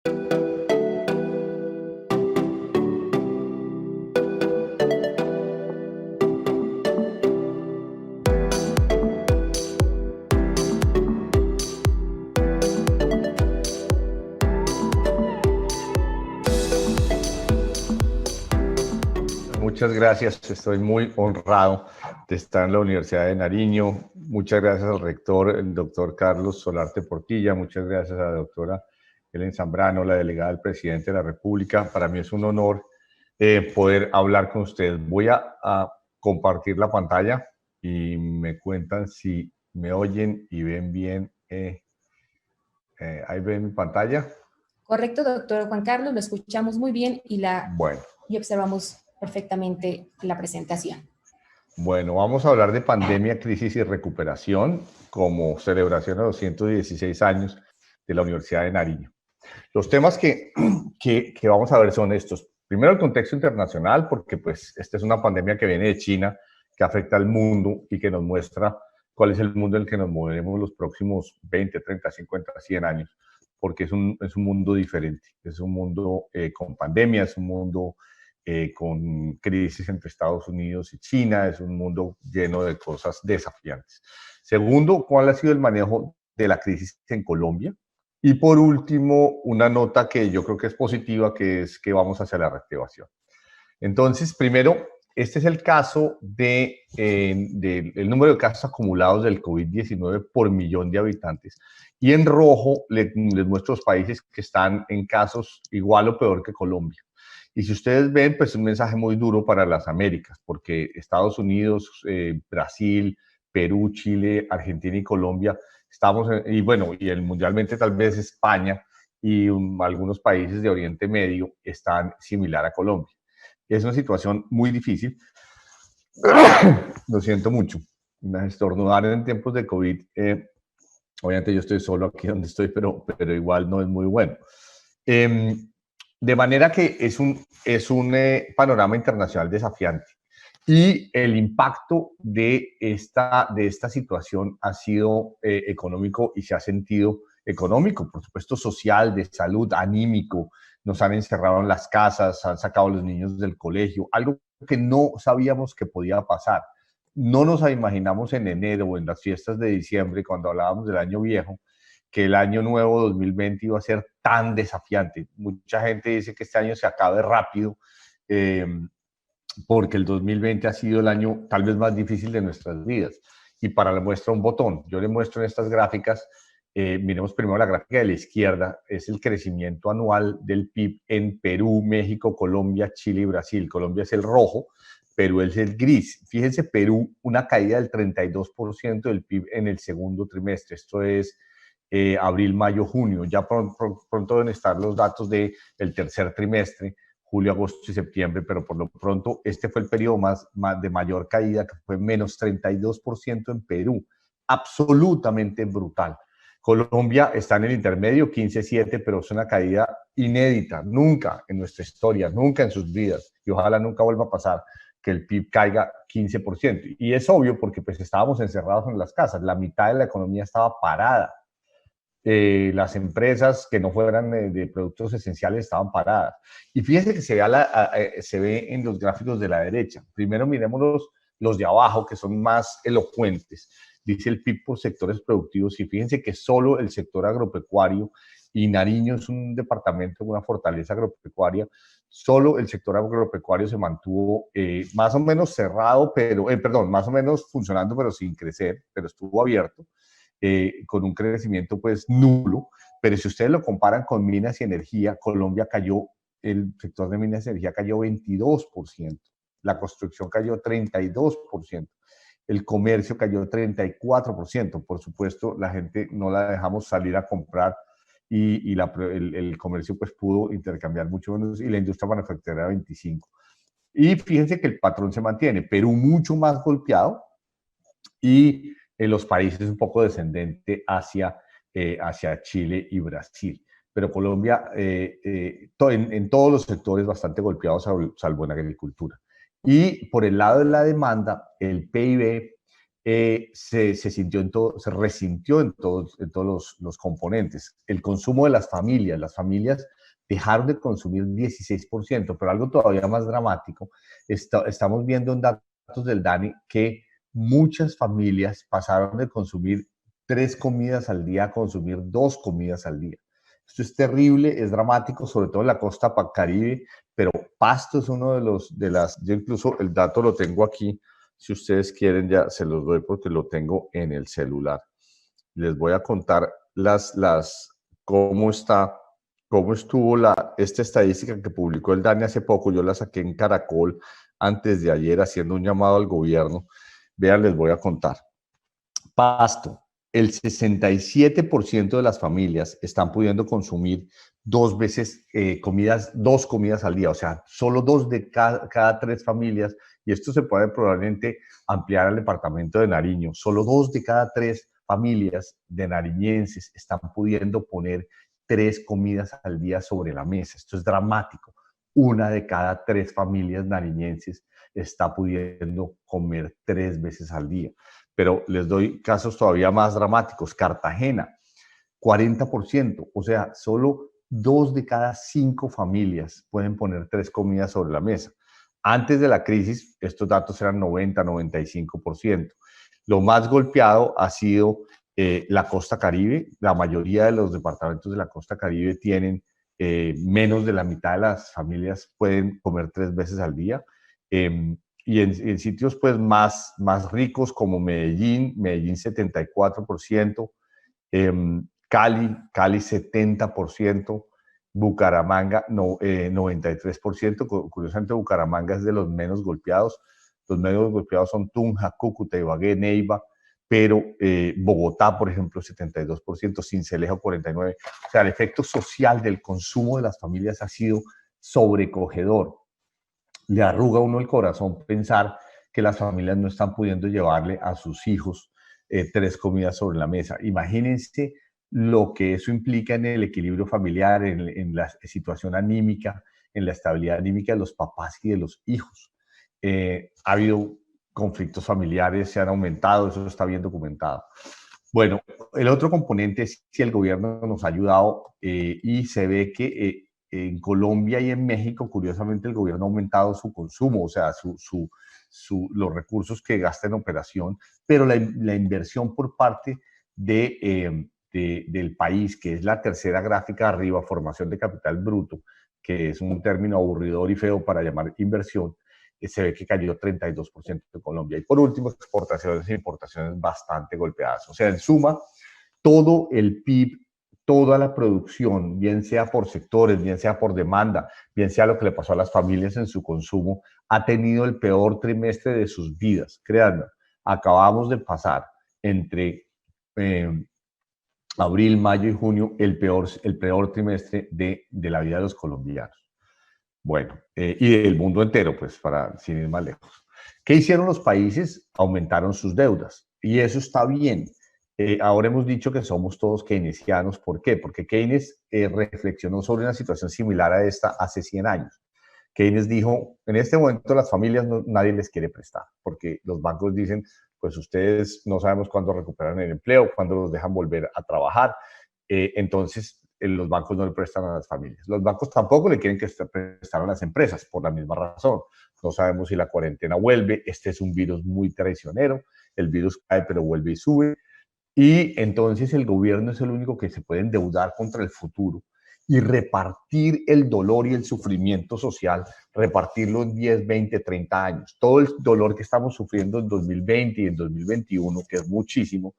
Muchas gracias, estoy muy honrado de estar en la Universidad de Nariño. Muchas gracias al rector, el doctor Carlos Solarte Portilla. Muchas gracias a la doctora Helen Zambrano, la delegada del presidente de la República. Para mí es un honor poder hablar con ustedes. Voy a compartir la pantalla y me cuentan si me oyen y ven bien. ¿Ahí ven mi pantalla? Correcto, doctor Juan Carlos, lo escuchamos muy bien y observamos perfectamente la presentación. Bueno, vamos a hablar de pandemia, crisis y recuperación como celebración a los 116 años de la Universidad de Nariño. Los temas que vamos a ver son estos. Primero, el contexto internacional, porque pues esta es una pandemia que viene de China, que afecta al mundo y que nos muestra cuál es el mundo en el que nos moveremos los próximos 20, 30, 50, 100 años, porque es un mundo diferente. Es un mundo con pandemia, es un mundo con crisis entre Estados Unidos y China, es un mundo lleno de cosas desafiantes. Segundo, ¿cuál ha sido el manejo de la crisis en Colombia? Y por último, una nota que yo creo que es positiva, que es que vamos hacia la reactivación. Entonces, primero, este es el caso del número de casos acumulados del COVID-19 por millón de habitantes. Y en rojo les muestro los países que están en casos igual o peor que Colombia. Y si ustedes ven, pues es un mensaje muy duro para las Américas, porque Estados Unidos, Brasil, Perú, Chile, Argentina y Colombia, y mundialmente tal vez España y algunos países de Oriente Medio están similar a Colombia. Es una situación muy difícil. Lo siento mucho. Estornudar en tiempos de COVID, obviamente yo estoy solo aquí donde estoy, pero igual no es muy bueno. De manera que es un panorama internacional desafiante. Y el impacto de esta situación ha sido económico y se ha sentido económico, por supuesto social, de salud, anímico. Nos han encerrado en las casas, han sacado a los niños del colegio, algo que no sabíamos que podía pasar. No nos imaginamos en enero o en las fiestas de diciembre, cuando hablábamos del año viejo, que el año nuevo 2020 iba a ser tan desafiante. Mucha gente dice que este año se acabe rápido, porque el 2020 ha sido el año tal vez más difícil de nuestras vidas. Y para la muestra un botón. Yo le muestro en estas gráficas, miremos primero la gráfica de la izquierda, es el crecimiento anual del PIB en Perú, México, Colombia, Chile y Brasil. Colombia es el rojo, Perú es el gris. Fíjense, Perú, una caída del 32% del PIB en el segundo trimestre. Esto es abril, mayo, junio. Ya pronto deben estar los datos del tercer trimestre, julio, agosto y septiembre, pero por lo pronto este fue el periodo más de mayor caída, que fue menos 32% en Perú. Absolutamente brutal. Colombia está en el intermedio, 15,7, pero es una caída inédita, nunca en nuestra historia, nunca en sus vidas, y ojalá nunca vuelva a pasar que el PIB caiga 15%. Y es obvio porque pues estábamos encerrados en las casas, la mitad de la economía estaba parada. Las empresas que no fueran de productos esenciales estaban paradas. Y fíjense que se ve en los gráficos de la derecha. Primero miremos los de abajo, que son más elocuentes. Dice el PIB por sectores productivos, y fíjense que solo el sector agropecuario, y Nariño es un departamento con una fortaleza agropecuaria, solo el sector agropecuario se mantuvo más o menos cerrado, más o menos funcionando, pero sin crecer, pero estuvo abierto. Con un crecimiento pues nulo, pero si ustedes lo comparan con minas y energía, Colombia cayó, el sector de minas y energía cayó 22%, la construcción cayó 32%, el comercio cayó 34%, por supuesto la gente no la dejamos salir a comprar y el comercio pues pudo intercambiar mucho menos, y la industria manufacturera 25%. Y fíjense que el patrón se mantiene, Perú mucho más golpeado, y en los países un poco descendente hacia Chile y Brasil. Pero Colombia en todos los sectores bastante golpeados, salvo en agricultura. Y por el lado de la demanda, el PIB se sintió en todo, se resintió en todos los componentes. El consumo de las familias dejaron de consumir 16%, pero algo todavía más dramático, estamos viendo en datos del DANE que muchas familias pasaron de consumir 3 comidas al día a consumir 2 comidas al día. Esto es terrible, es dramático, sobre todo en la costa caribe, pero Pasto es uno yo incluso el dato lo tengo aquí, si ustedes quieren ya se los doy porque lo tengo en el celular. Les voy a contar cómo estuvo esta estadística que publicó el DANE hace poco. Yo la saqué en Caracol antes de ayer haciendo un llamado al gobierno. Vean, les voy a contar. Pasto, el 67% de las familias están pudiendo consumir 2 comidas al día, o sea, solo 2 de cada 3 familias, y esto se puede probablemente ampliar al departamento de Nariño. Solo 2 de cada 3 familias de nariñenses están pudiendo poner 3 comidas al día sobre la mesa. Esto es dramático. 1 de cada 3 familias nariñenses está pudiendo comer 3 veces al día. Pero les doy casos todavía más dramáticos. Cartagena, 40%, o sea, solo 2 de cada 5 familias pueden poner 3 comidas sobre la mesa. Antes de la crisis, estos datos eran 90-95%. Lo más golpeado ha sido la costa caribe. La mayoría de los departamentos de la costa caribe tienen menos de la mitad de las familias pueden comer 3 veces al día. Y en sitios pues más ricos como Medellín 74%, Cali 70%, Bucaramanga 93%, curiosamente Bucaramanga es de los menos golpeados. Los menos golpeados son Tunja, Cúcuta, Ibagué, Neiva, pero Bogotá, por ejemplo, 72%, Sincelejo 49%. O sea, el efecto social del consumo de las familias ha sido sobrecogedor. Le arruga a uno el corazón pensar que las familias no están pudiendo llevarle a sus hijos 3 comidas sobre la mesa. Imagínense lo que eso implica en el equilibrio familiar, en la situación anímica, en la estabilidad anímica de los papás y de los hijos. Ha habido conflictos familiares, se han aumentado, eso está bien documentado. Bueno, el otro componente es si el gobierno nos ha ayudado y se ve que en Colombia y en México, curiosamente, el gobierno ha aumentado su consumo, o sea, los recursos que gasta en operación, pero la inversión por parte del país, que es la tercera gráfica arriba, formación de capital bruto, que es un término aburridor y feo para llamar inversión, se ve que cayó 32% en Colombia. Y por último, exportaciones e importaciones bastante golpeadas. O sea, en suma, todo el PIB, toda la producción, bien sea por sectores, bien sea por demanda, bien sea lo que le pasó a las familias en su consumo, ha tenido el peor trimestre de sus vidas. Créanme, acabamos de pasar entre abril, mayo y junio el peor trimestre de la vida de los colombianos. Bueno, y del mundo entero, pues, sin ir más lejos. ¿Qué hicieron los países? Aumentaron sus deudas. Y eso está bien. Ahora hemos dicho que somos todos keynesianos. ¿Por qué? Porque Keynes reflexionó sobre una situación similar a esta hace 100 años. Keynes dijo, en este momento las familias nadie les quiere prestar, porque los bancos dicen, pues ustedes no sabemos cuándo recuperan el empleo, cuándo los dejan volver a trabajar. Entonces, los bancos no le prestan a las familias. Los bancos tampoco le quieren prestar a las empresas, por la misma razón. No sabemos si la cuarentena vuelve. Este es un virus muy traicionero. El virus cae, pero vuelve y sube. Y entonces el gobierno es el único que se puede endeudar contra el futuro y repartir el dolor y el sufrimiento social, repartirlo en 10, 20, 30 años. Todo el dolor que estamos sufriendo en 2020 y en 2021, que es muchísimo,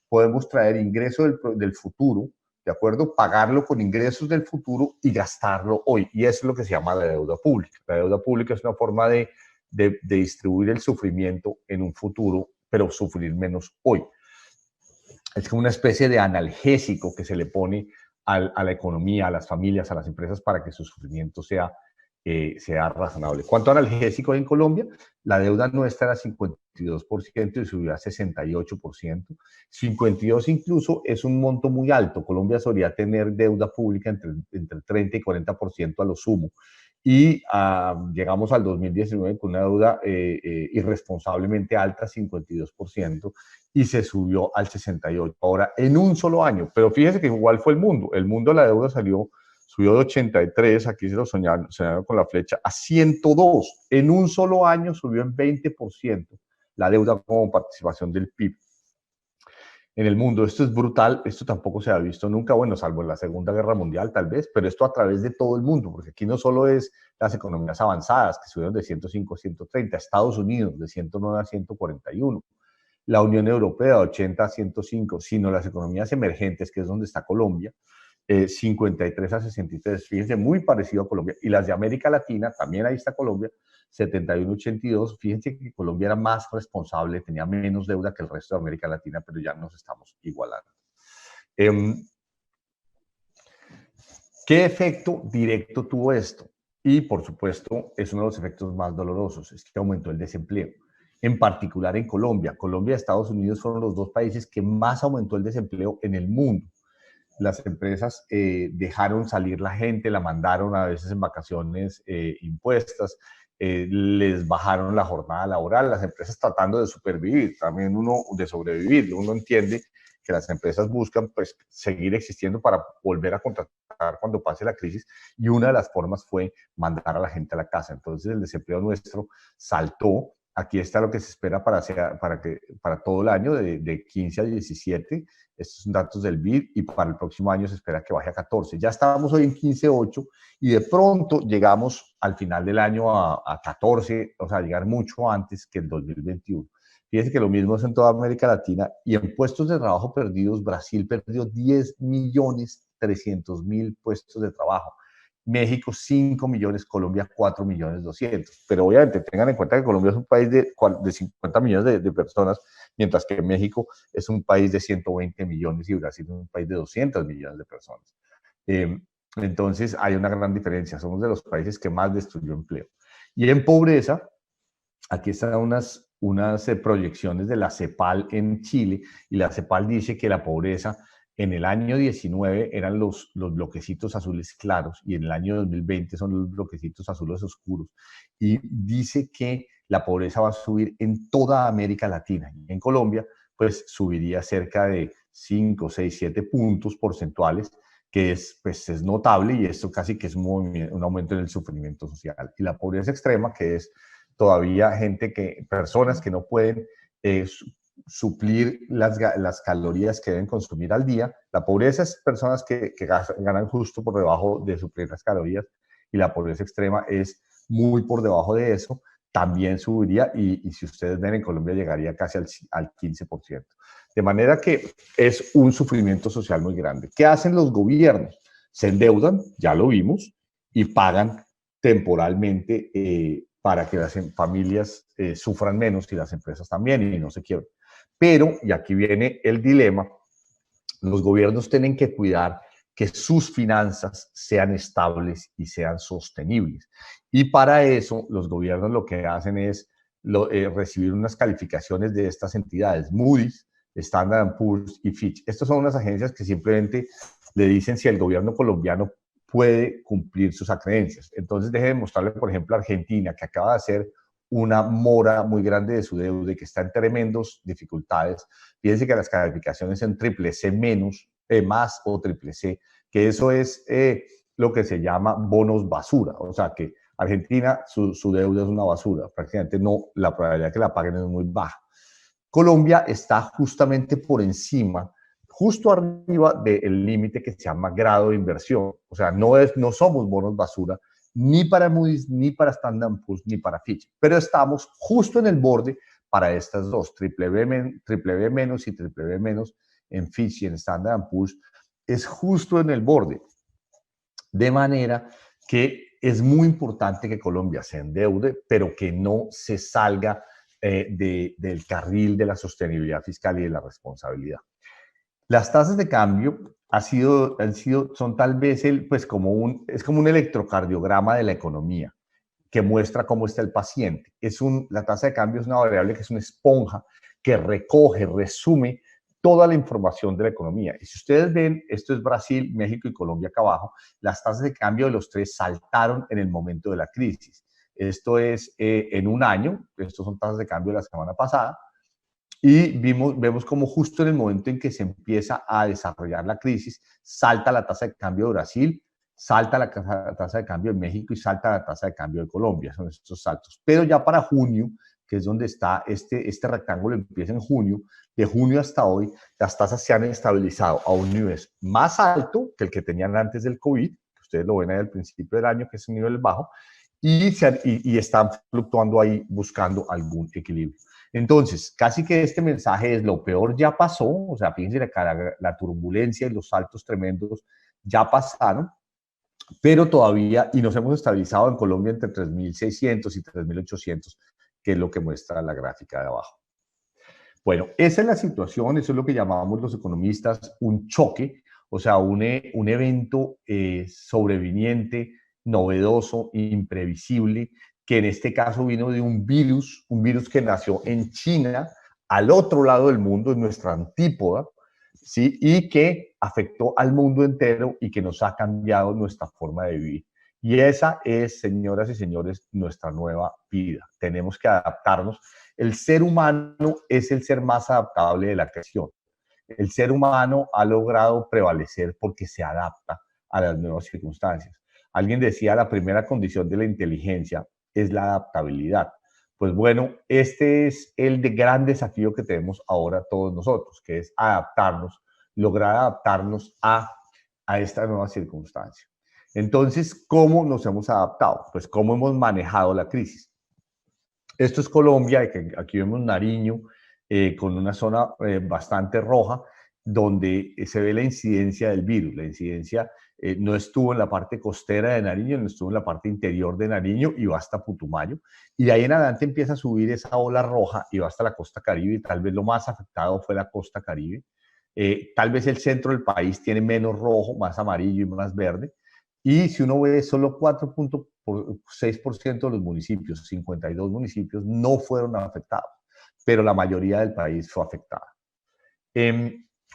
podemos traer ingreso del futuro, ¿de acuerdo? Pagarlo con ingresos del futuro y gastarlo hoy. Y eso es lo que se llama la deuda pública. La deuda pública es una forma de distribuir el sufrimiento en un futuro, pero sufrir menos hoy. Es como una especie de analgésico que se le pone a la economía, a las familias, a las empresas para que su sufrimiento sea razonable. ¿Cuánto analgésico hay en Colombia? La deuda nuestra era 52% y subió a 68%. 52 incluso es un monto muy alto. Colombia solía tener deuda pública entre 30 y 40% a lo sumo. y llegamos al 2019 con una deuda irresponsablemente alta, 52%, y se subió al 68%. Ahora, en un solo año, pero fíjense que igual fue el mundo. El mundo, la deuda subió de 83, aquí se lo señalaron con la flecha, a 102. En un solo año subió en 20% la deuda como participación del PIB en el mundo. Esto es brutal, esto tampoco se ha visto nunca, bueno, salvo en la Segunda Guerra Mundial tal vez, pero esto a través de todo el mundo, porque aquí no solo es las economías avanzadas, que subieron de 105 a 130, Estados Unidos de 109 a 141, la Unión Europea de 80 a 105, sino las economías emergentes, que es donde está Colombia, 53 a 63, fíjense, muy parecido a Colombia, y las de América Latina, también ahí está Colombia, 71 a 82, fíjense que Colombia era más responsable, tenía menos deuda que el resto de América Latina, pero ya nos estamos igualando. ¿Qué efecto directo tuvo esto? Y, por supuesto, es uno de los efectos más dolorosos, es que aumentó el desempleo. En particular en Colombia. Colombia y Estados Unidos fueron los dos países que más aumentó el desempleo en el mundo. Las empresas dejaron salir la gente, la mandaron a veces en vacaciones impuestas, les bajaron la jornada laboral, las empresas tratando de supervivir, también uno de sobrevivir. Uno entiende que las empresas buscan pues seguir existiendo para volver a contratar cuando pase la crisis, y una de las formas fue mandar a la gente a la casa. Entonces el desempleo nuestro saltó. Aquí está lo que se espera para todo el año, de 15 a 17. Estos son datos del BID, y para el próximo año se espera que baje a 14. Ya estábamos hoy en 15,8 y de pronto llegamos al final del año a 14, o sea, llegar mucho antes que el 2021. Fíjense que lo mismo es en toda América Latina, y en puestos de trabajo perdidos, Brasil perdió 10.300.000 puestos de trabajo. México 5 millones, Colombia 4.200.000. Pero obviamente tengan en cuenta que Colombia es un país de 50 millones de personas, mientras que México es un país de 120 millones y Brasil es un país de 200 millones de personas. Entonces hay una gran diferencia, somos de los países que más destruyó empleo. Y en pobreza, aquí están unas proyecciones de la CEPAL en Chile, y la CEPAL dice que la pobreza en el año 19 eran los bloquecitos azules claros, y en el año 2020 son los bloquecitos azules oscuros, y dice que la pobreza va a subir en toda América Latina. Y en Colombia, pues subiría cerca de 5, 6, 7 puntos porcentuales, que pues, es notable, y esto casi que es un aumento en el sufrimiento social. Y la pobreza extrema, que es todavía personas que no pueden suplir las calorías que deben consumir al día. La pobreza es personas que ganan justo por debajo de suplir las calorías, y la pobreza extrema es muy por debajo de eso, también subiría, y si ustedes ven, en Colombia llegaría casi al 15%. De manera que es un sufrimiento social muy grande. ¿Qué hacen los gobiernos? Se endeudan, ya lo vimos, y pagan temporalmente para que las familias sufran menos, y las empresas también, y no se quiebren. Pero, y aquí viene el dilema, los gobiernos tienen que cuidar que sus finanzas sean estables y sean sostenibles. Y para eso, los gobiernos lo que hacen es recibir unas calificaciones de estas entidades: Moody's, Standard & Poor's y Fitch. Estas son unas agencias que simplemente le dicen si el gobierno colombiano puede cumplir sus acreencias. Entonces, deje de mostrarle, por ejemplo, a Argentina, que acaba de hacer una mora muy grande de su deuda y que está en tremendas dificultades. Fíjense que las calificaciones en triple C menos, más o triple C, que eso es lo que se llama bonos basura. O sea que Argentina, su deuda es una basura. Prácticamente no, la probabilidad de que la paguen es muy baja. Colombia está justamente por encima, justo arriba del límite que se llama grado de inversión. O sea, no somos bonos basura, ni para Moody's, ni para Standard & Poor's, ni para Fitch, pero estamos justo en el borde para estas dos, triple B menos y triple B menos en Fitch y en Standard & Poor's, es justo en el borde. De manera que es muy importante que Colombia se endeude, pero que no se salga del carril de la sostenibilidad fiscal y de la responsabilidad. Las tasas de cambio son tal vez como un electrocardiograma de la economía, que muestra cómo está el paciente. La tasa de cambio es una variable que es una esponja que recoge, resume toda la información de la economía. Y si ustedes ven, esto es Brasil, México y Colombia acá abajo, las tasas de cambio de los tres saltaron en el momento de la crisis. Esto es en un año, estos son tasas de cambio de la semana pasada, y vemos como justo en el momento en que se empieza a desarrollar la crisis, salta la tasa de cambio de Brasil, salta la tasa de cambio de México y salta la tasa de cambio de Colombia, son estos saltos. Pero ya para junio, que es donde está este rectángulo, empieza en junio, de junio hasta hoy, las tasas se han estabilizado a un nivel más alto que el que tenían antes del COVID, que ustedes lo ven ahí al principio del año, que es un nivel bajo, y están fluctuando ahí buscando algún equilibrio. Entonces, casi que este mensaje es lo peor ya pasó, o sea, fíjense que la turbulencia y los saltos tremendos ya pasaron, pero todavía, y nos hemos estabilizado en Colombia entre 3.600 y 3.800, que es lo que muestra la gráfica de abajo. Bueno, esa es la situación, eso es lo que llamamos los economistas un choque, o sea, un evento sobreviniente, novedoso, imprevisible, que en este caso vino de un virus que nació en China, al otro lado del mundo, en nuestra antípoda, ¿sí? Y que afectó al mundo entero y que nos ha cambiado nuestra forma de vivir. Y esa es, señoras y señores, nuestra nueva vida. Tenemos que adaptarnos. El ser humano es el ser más adaptable de la creación. El ser humano ha logrado prevalecer porque se adapta a las nuevas circunstancias. Alguien decía, la primera condición de la inteligencia es la adaptabilidad. Pues bueno, este es el gran desafío que tenemos ahora todos nosotros, que es adaptarnos, lograr adaptarnos a esta nueva circunstancia. Entonces, ¿cómo nos hemos adaptado? Pues, ¿cómo hemos manejado la crisis? Esto es Colombia, aquí vemos Nariño, con una zona bastante roja, donde se ve la incidencia del virus. La incidencia no estuvo en la parte costera de Nariño, no estuvo en la parte interior de Nariño y va hasta Putumayo. Y de ahí en adelante empieza a subir esa ola roja y va hasta la costa Caribe. Y tal vez lo más afectado fue la costa Caribe. Tal vez el centro del país tiene menos rojo, más amarillo y más verde. Y si uno ve, solo 4.6% de los municipios, 52 municipios, no fueron afectados, pero la mayoría del país fue afectada.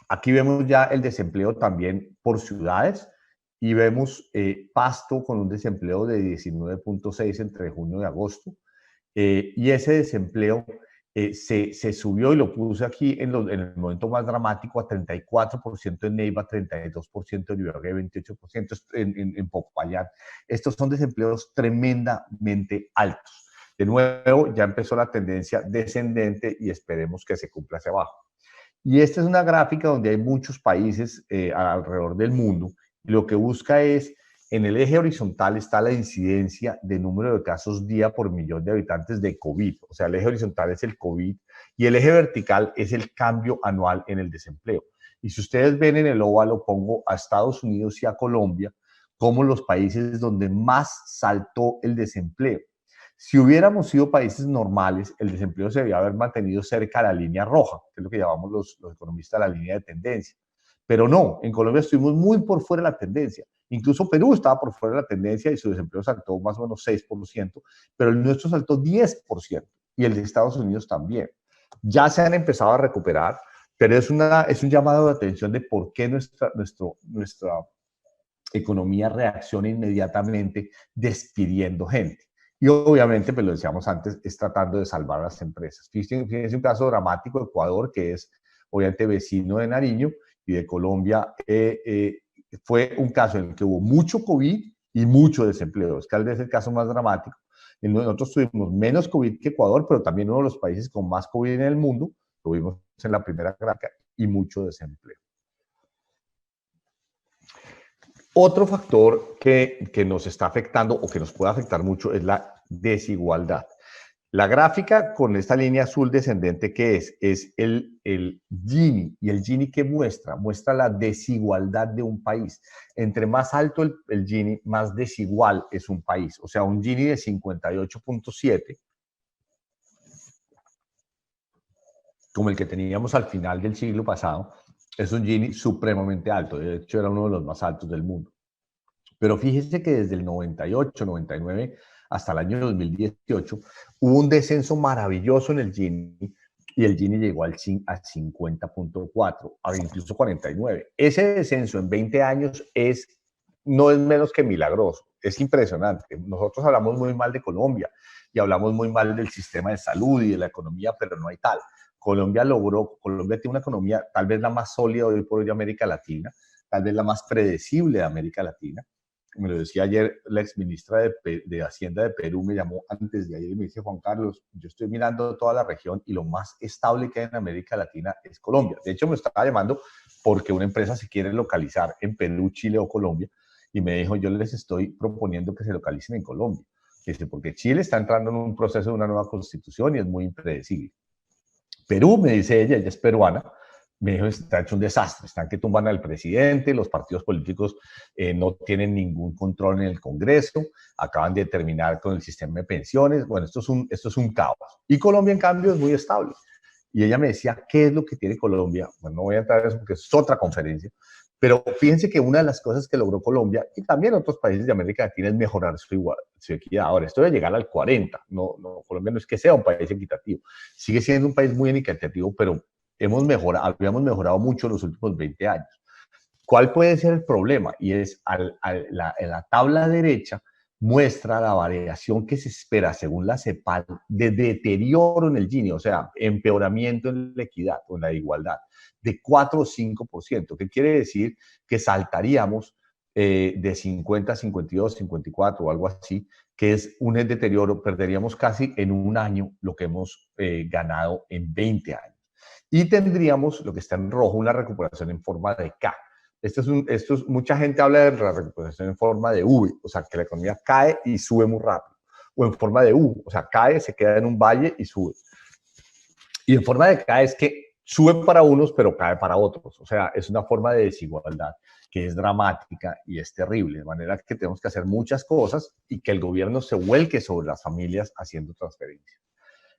Aquí vemos ya el desempleo también por ciudades y vemos Pasto con un desempleo de 19.6 entre junio y agosto. Y ese desempleo se subió, y lo puse aquí en el momento más dramático, a 34% en Neiva, 32% en Ibagué, 28% en Popayán. Estos son desempleos tremendamente altos. De nuevo, ya empezó la tendencia descendente y esperemos que se cumpla hacia abajo. Y esta es una gráfica donde hay muchos países alrededor del mundo. Y lo que busca es, en el eje horizontal está la incidencia de número de casos día por millón de habitantes de COVID. O sea, el eje horizontal es el COVID y el eje vertical es el cambio anual en el desempleo. Y si ustedes ven en el óvalo, pongo a Estados Unidos y a Colombia como los países donde más saltó el desempleo. Si hubiéramos sido países normales, el desempleo se debía haber mantenido cerca de la línea roja, que es lo que llamamos los economistas la línea de tendencia. Pero no, en Colombia estuvimos muy por fuera de la tendencia. Incluso Perú estaba por fuera de la tendencia y su desempleo saltó más o menos 6%, pero el nuestro saltó 10% y el de Estados Unidos también. Ya se han empezado a recuperar, pero es un llamado de atención de por qué nuestra economía reacciona inmediatamente despidiendo gente. Y obviamente, pues lo decíamos antes, es tratando de salvar a las empresas. Fíjense un caso dramático, Ecuador, que es obviamente vecino de Nariño, y de Colombia, fue un caso en el que hubo mucho COVID y mucho desempleo. Es tal vez el caso más dramático. Nosotros tuvimos menos COVID que Ecuador, pero también uno de los países con más COVID en el mundo, lo vimos en la primera gráfica, y mucho desempleo. Otro factor que nos está afectando o que nos puede afectar mucho es la desigualdad. La gráfica con esta línea azul descendente, ¿qué es? Es el Gini. ¿Y el Gini qué muestra? Muestra la desigualdad de un país. Entre más alto el Gini, más desigual es un país. O sea, un Gini de 58.7, como el que teníamos al final del siglo pasado, es un Gini supremamente alto. De hecho, era uno de los más altos del mundo. Pero fíjese que desde el 98, 99 hasta el año 2018 hubo un descenso maravilloso en el Gini, y el Gini llegó a 50.4, a incluso 49. Ese descenso en 20 años no es menos que milagroso, es impresionante. Nosotros hablamos muy mal de Colombia y hablamos muy mal del sistema de salud y de la economía, pero no hay tal. Colombia tiene una economía tal vez la más sólida hoy por hoy de América Latina, tal vez la más predecible de América Latina. Me lo decía ayer la exministra de Hacienda de Perú, me llamó antes de ayer y me dice: Juan Carlos, yo estoy mirando toda la región y lo más estable que hay en América Latina es Colombia. De hecho, me estaba llamando porque una empresa se quiere localizar en Perú, Chile o Colombia, y me dijo: yo les estoy proponiendo que se localicen en Colombia. Dice, porque Chile está entrando en un proceso de una nueva constitución y es muy impredecible. Perú, me dice ella es peruana, me dijo: está hecho un desastre, están que tumban al presidente, los partidos políticos no tienen ningún control en el Congreso, acaban de terminar con el sistema de pensiones, bueno, esto es un caos. Y Colombia, en cambio, es muy estable. Y ella me decía: ¿qué es lo que tiene Colombia? Bueno, no voy a entrar en eso porque es otra conferencia, pero fíjense que una de las cosas que logró Colombia y también otros países de América Latina es mejorar su equidad. Ahora, esto de llegar al 40, Colombia no es que sea un país equitativo, sigue siendo un país muy inequitativo, pero habíamos mejorado mucho en los últimos 20 años. ¿Cuál puede ser el problema? Y es en la tabla derecha muestra la variación que se espera según la CEPAL de deterioro en el Gini, o sea, empeoramiento en la equidad o en la igualdad, de 4 o 5%, que quiere decir que saltaríamos de 50 a 52, 54 o algo así, que es un deterioro, perderíamos casi en un año lo que hemos ganado en 20 años. Y tendríamos, lo que está en rojo, una recuperación en forma de K. Mucha gente habla de la recuperación en forma de V, o sea, que la economía cae y sube muy rápido. O en forma de U, o sea, cae, se queda en un valle y sube. Y en forma de K es que sube para unos, pero cae para otros. O sea, es una forma de desigualdad que es dramática y es terrible. De manera que tenemos que hacer muchas cosas y que el gobierno se vuelque sobre las familias haciendo transferencias.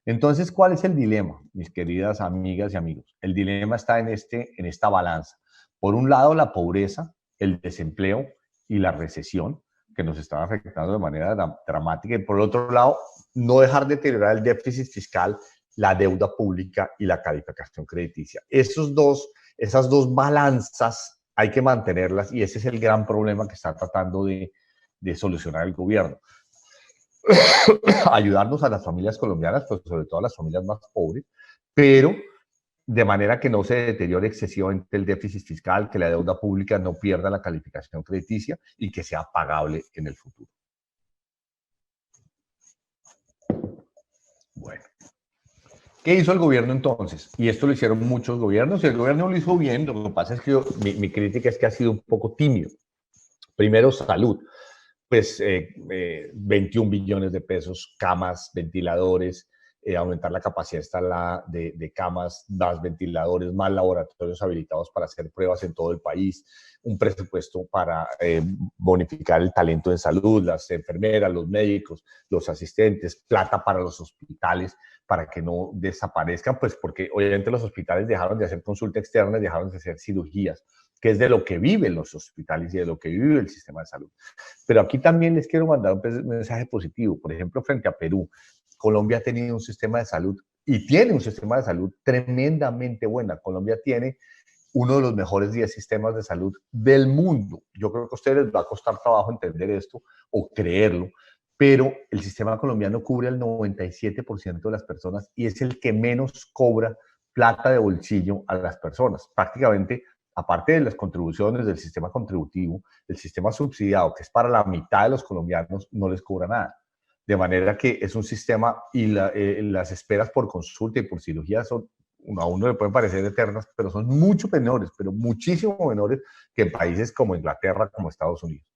Entonces, ¿cuál es el dilema, mis queridas amigas y amigos? El dilema está en esta balanza. Por un lado, la pobreza, el desempleo y la recesión, que nos están afectando de manera dramática. Y por el otro lado, no dejar de deteriorar el déficit fiscal, la deuda pública y la calificación crediticia. Esas dos balanzas hay que mantenerlas y ese es el gran problema que está tratando de solucionar el gobierno. Ayudarnos a las familias colombianas, pues sobre todo a las familias más pobres, pero de manera que no se deteriore excesivamente el déficit fiscal, que la deuda pública no pierda la calificación crediticia y que sea pagable en el futuro. Bueno, ¿qué hizo el gobierno entonces? Y esto lo hicieron muchos gobiernos y el gobierno lo hizo bien. Lo que pasa es que mi crítica es que ha sido un poco tímido. Primero, salud. Pues 21 billones de pesos, camas, ventiladores, aumentar la capacidad de camas, más ventiladores, más laboratorios habilitados para hacer pruebas en todo el país, un presupuesto para bonificar el talento de salud, las enfermeras, los médicos, los asistentes, plata para los hospitales, para que no desaparezcan, pues porque obviamente los hospitales dejaron de hacer consulta externa, dejaron de hacer cirugías, que es de lo que viven los hospitales y de lo que vive el sistema de salud. Pero aquí también les quiero mandar un mensaje positivo. Por ejemplo, frente a Perú, Colombia ha tenido un sistema de salud y tiene un sistema de salud tremendamente bueno. Colombia tiene uno de los mejores 10 sistemas de salud del mundo. Yo creo que a ustedes les va a costar trabajo entender esto o creerlo, pero el sistema colombiano cubre al 97% de las personas y es el que menos cobra plata de bolsillo a las personas. Prácticamente, aparte de las contribuciones del sistema contributivo, el sistema subsidiado, que es para la mitad de los colombianos, no les cobra nada. De manera que es un sistema y las esperas por consulta y por cirugía son, a uno le pueden parecer eternas, pero son mucho menores, pero muchísimo menores que en países como Inglaterra, como Estados Unidos.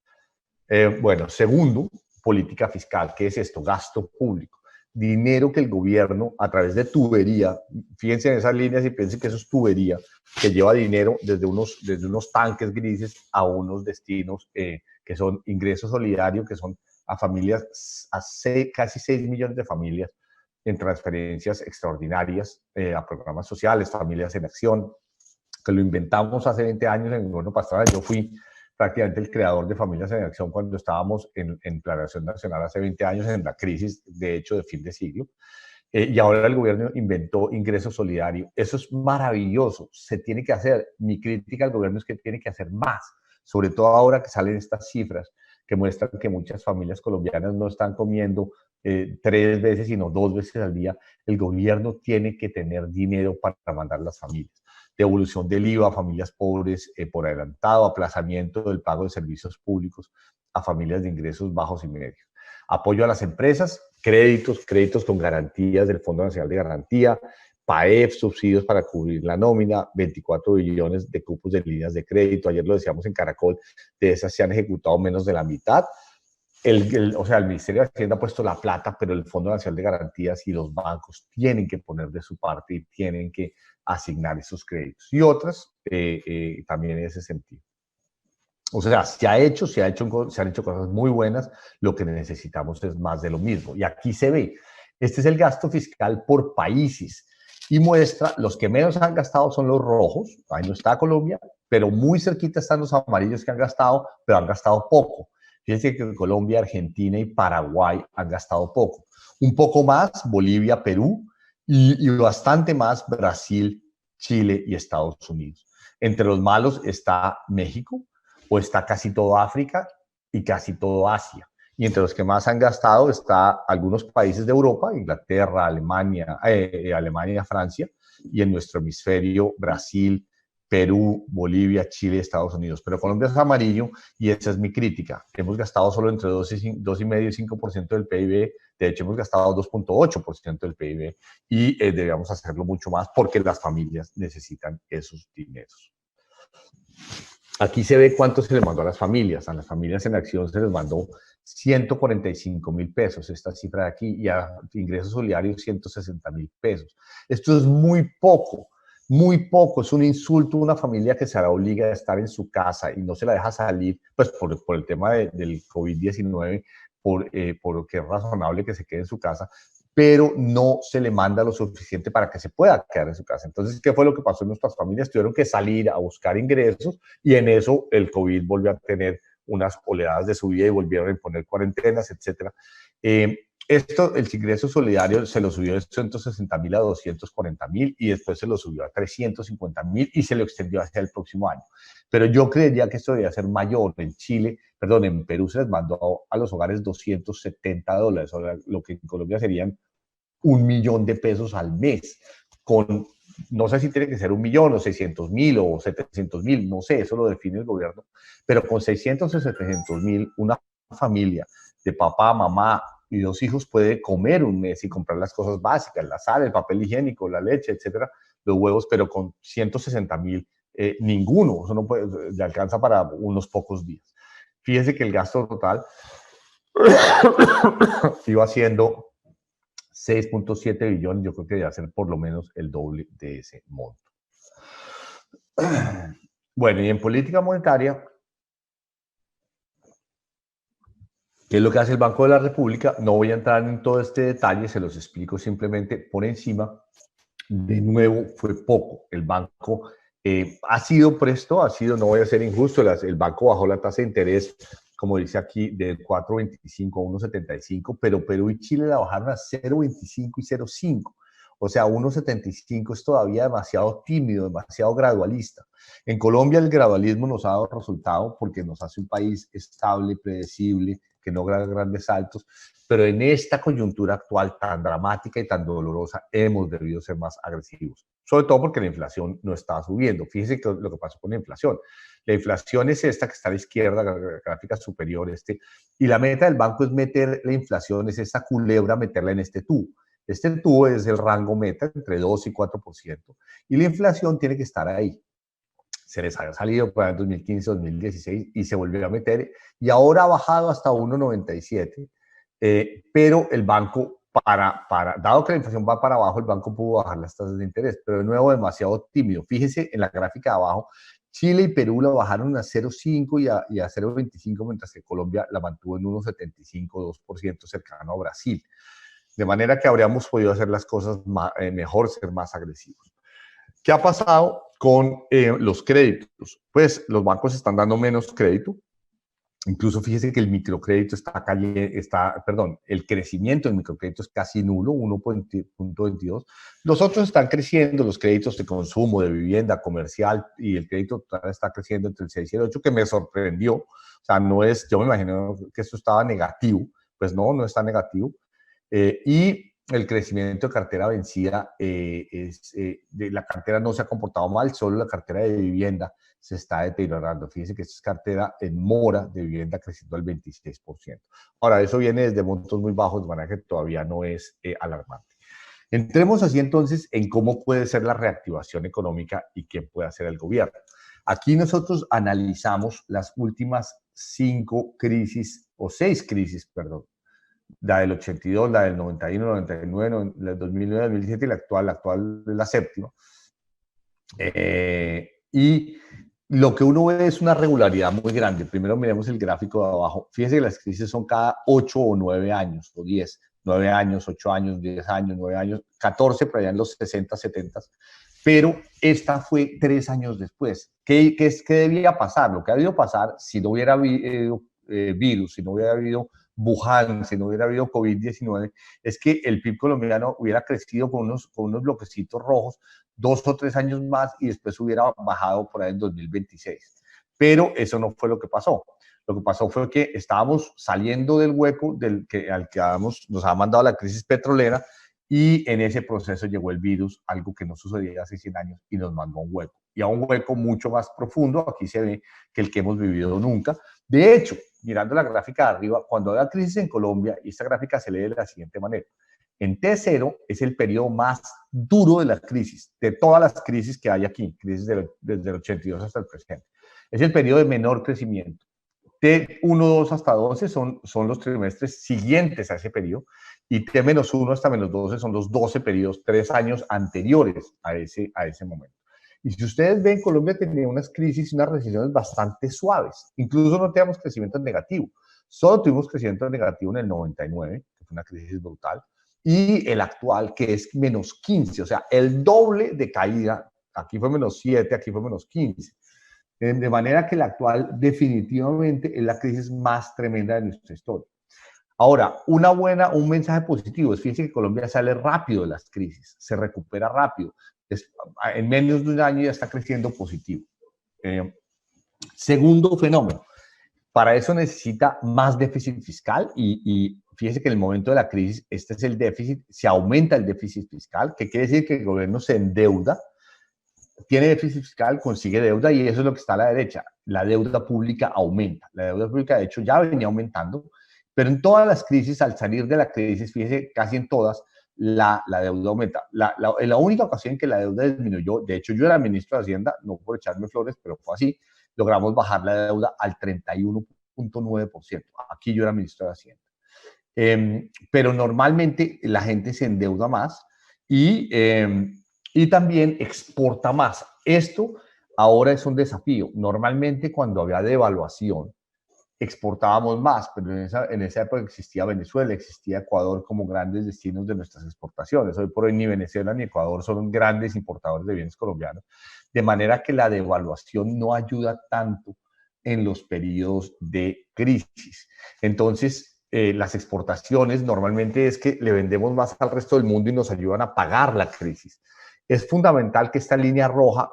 Bueno, segundo, política fiscal. ¿Qué es esto? Gasto público. Dinero que el gobierno, a través de tubería, fíjense en esas líneas y piensen que eso es tubería, que lleva dinero desde unos tanques grises a unos destinos que son ingresos solidarios, que son a familias, casi 6 millones de familias en transferencias extraordinarias a programas sociales, familias en acción, que lo inventamos hace 20 años en el gobierno pastoral. Yo fui prácticamente el creador de Familias en Acción cuando estábamos en Planeación Nacional hace 20 años en la crisis, de hecho, de fin de siglo. Y ahora el gobierno inventó ingreso solidario. Eso es maravilloso, se tiene que hacer. Mi crítica al gobierno es que tiene que hacer más, sobre todo ahora que salen estas cifras que muestran que muchas familias colombianas no están comiendo 3 veces, sino 2 veces al día. El gobierno tiene que tener dinero para mandar a las familias. Devolución del IVA a familias pobres por adelantado, aplazamiento del pago de servicios públicos a familias de ingresos bajos y medios. Apoyo a las empresas, créditos con garantías del Fondo Nacional de Garantía, PAEF, subsidios para cubrir la nómina, 24 billones de cupos de líneas de crédito. Ayer lo decíamos en Caracol, de esas se han ejecutado menos de la mitad. O sea, el Ministerio de Hacienda ha puesto la plata, pero el Fondo Nacional de Garantías y los bancos tienen que poner de su parte y tienen que asignar esos créditos. Y otras también en ese sentido. O sea, se han hecho cosas muy buenas, lo que necesitamos es más de lo mismo. Y aquí se ve, este es el gasto fiscal por países y muestra, los que menos han gastado son los rojos, ahí no está Colombia, pero muy cerquita están los amarillos que han gastado, pero han gastado poco. Fíjense que Colombia, Argentina y Paraguay han gastado poco. Un poco más Bolivia, Perú y bastante más Brasil, Chile y Estados Unidos. Entre los malos está México, o está casi todo África y casi todo Asia. Y entre los que más han gastado está algunos países de Europa, Inglaterra, Alemania, Francia, y en nuestro hemisferio Brasil, Perú, Bolivia, Chile, Estados Unidos. Pero Colombia es amarillo y esa es mi crítica. Hemos gastado solo entre 2,5 y 5% del PIB. De hecho, hemos gastado 2,8% del PIB y debemos hacerlo mucho más porque las familias necesitan esos dineros. Aquí se ve cuánto se les mandó a las familias. A las familias en acción se les mandó 145.000 pesos, esta cifra de aquí, y a ingresos solidarios 160.000 pesos. Esto es muy poco, muy poco. Es un insulto a una familia que se la obliga a estar en su casa y no se la deja salir, pues por el tema del COVID-19, por que es razonable que se quede en su casa, pero no se le manda lo suficiente para que se pueda quedar en su casa. Entonces, ¿qué fue lo que pasó en nuestras familias? Tuvieron que salir a buscar ingresos y en eso el COVID volvió a tener unas oleadas de subida y volvieron a imponer cuarentenas, etc. El ingreso solidario se lo subió de 160.000 a 240.000 y después se lo subió a 350.000 y se lo extendió hacia el próximo año. Pero yo creería que esto debería ser mayor. En Perú se les mandó a los hogares $270, o sea, lo que en Colombia serían 1.000.000 de pesos al mes, no sé si tiene que ser 1.000.000 o 600.000 o 700.000, no sé, eso lo define el gobierno, pero con 600 o 700.000, una familia de papá, mamá y 2 hijos puede comer un mes y comprar las cosas básicas, la sal, el papel higiénico, la leche, etcétera, los huevos, pero con 160.000, ninguno, eso no le alcanza para unos pocos días. Fíjense que el gasto total iba siendo 6.7 billones, yo creo que debe ser por lo menos el doble de ese monto. Bueno, y en política monetaria, ¿qué es lo que hace el Banco de la República? No voy a entrar en todo este detalle, se los explico simplemente por encima. De nuevo, fue poco. El banco ha sido presto, no voy a ser injusto, el banco bajó la tasa de interés, como dice aquí, de 4.25 a 1.75, pero Perú y Chile la bajaron a 0.25 y 0.5. O sea, 1.75 es todavía demasiado tímido, demasiado gradualista. En Colombia el gradualismo nos ha dado resultado porque nos hace un país estable, predecible, que no da grandes saltos, pero en esta coyuntura actual tan dramática y tan dolorosa hemos debido ser más agresivos, sobre todo porque la inflación no está subiendo. Fíjense lo que pasó con la inflación. La inflación es esta que está a la izquierda, la gráfica superior, y la meta del banco es meter la inflación, es esta culebra, meterla en este tubo. Este tubo es el rango meta entre 2 y 4%, y la inflación tiene que estar ahí. Se les había salido para el 2015, 2016 y se volvió a meter y ahora ha bajado hasta 1.97, pero el banco, dado que la inflación va para abajo, el banco pudo bajar las tasas de interés, pero de nuevo demasiado tímido. Fíjese en la gráfica de abajo, Chile y Perú la bajaron a 0.5 y a 0.25, mientras que Colombia la mantuvo en 1.75, 2% cercano a Brasil. De manera que habríamos podido hacer las cosas mejor, ser más agresivos. ¿Qué ha pasado con los créditos? Pues los bancos están dando menos crédito. Incluso fíjese que el microcrédito el crecimiento del microcrédito es casi nulo, 1.22. Los otros están creciendo, los créditos de consumo, de vivienda, comercial, y el crédito total está creciendo entre el 6 y el 8, que me sorprendió. O sea, no es, yo me imagino que esto estaba negativo, pues no, no está negativo. Y el crecimiento de cartera vencida, de la cartera no se ha comportado mal, solo la cartera de vivienda se está deteriorando. Fíjense que esta es cartera en mora de vivienda creciendo al 26%. Ahora, eso viene desde montos muy bajos, de manera que todavía no es alarmante. Entremos así entonces en cómo puede ser la reactivación económica y qué puede hacer el gobierno. Aquí nosotros analizamos las últimas 5 crisis, o 6 crisis, perdón, la del 82, la del 91, 99, la del 2009, 2017 y la actual es la séptima. Y lo que uno ve es una regularidad muy grande. Primero miremos el gráfico de abajo. Fíjense que las crisis son cada 8 o 9 años, o 10. 9 años, 8 años, 10 años, 9 años, 14 por allá en los 60, 70. Pero esta fue 3 años después. ¿Qué debía pasar? Lo que ha debido pasar si no hubiera habido virus, si no hubiera habido Wuhan, si no hubiera habido COVID-19, es que el PIB colombiano hubiera crecido con unos bloquecitos rojos 2 o 3 años más y después hubiera bajado por ahí en 2026. Pero eso no fue lo que pasó. Lo que pasó fue que estábamos saliendo del hueco al que nos ha mandado la crisis petrolera, y en ese proceso llegó el virus, algo que no sucedía hace 100 años, y nos mandó a un hueco. Y a un hueco mucho más profundo, aquí se ve, que el que hemos vivido nunca. De hecho, mirando la gráfica de arriba, cuando hay crisis en Colombia, y esta gráfica se lee de la siguiente manera. En T0 es el periodo más duro de la crisis, de todas las crisis que hay aquí, crisis desde el 82 hasta el presente. Es el periodo de menor crecimiento. T1, 2 hasta 12 son los trimestres siguientes a ese periodo, y T-1 hasta -12 son los 12 periodos, 3 años anteriores a ese momento. Y si ustedes ven, Colombia tenía unas crisis y unas recesiones bastante suaves. Incluso no teníamos crecimiento negativo. Solo tuvimos crecimiento negativo en el 99, que fue una crisis brutal, y el actual, que es -15, o sea, el doble de caída. Aquí fue -7, aquí fue -15. De manera que el actual definitivamente es la crisis más tremenda de nuestra historia. Ahora, un mensaje positivo es, fíjense que Colombia sale rápido de las crisis, se recupera rápido. En menos de un año ya está creciendo positivo. Segundo fenómeno, para eso necesita más déficit fiscal, y fíjense que en el momento de la crisis, este es el déficit, se aumenta el déficit fiscal, que quiere decir que el gobierno se endeuda, tiene déficit fiscal, consigue deuda, y eso es lo que está a la derecha. La deuda pública aumenta. La deuda pública, de hecho, ya venía aumentando, pero en todas las crisis, al salir de la crisis, fíjese, casi en todas, la deuda aumenta. En la única ocasión en que la deuda disminuyó, de hecho, yo era ministro de Hacienda, no por echarme flores, pero fue así, logramos bajar la deuda al 31.9%. Aquí yo era ministro de Hacienda. Pero normalmente la gente se endeuda más y también exporta más. Esto ahora es un desafío. Normalmente cuando había devaluación, exportábamos más, pero en esa época existía Venezuela, existía Ecuador como grandes destinos de nuestras exportaciones. Hoy por hoy ni Venezuela ni Ecuador son grandes importadores de bienes colombianos, de manera que la devaluación no ayuda tanto en los periodos de crisis. Entonces, las exportaciones normalmente es que le vendemos más al resto del mundo y nos ayudan a pagar la crisis. Es fundamental que esta línea roja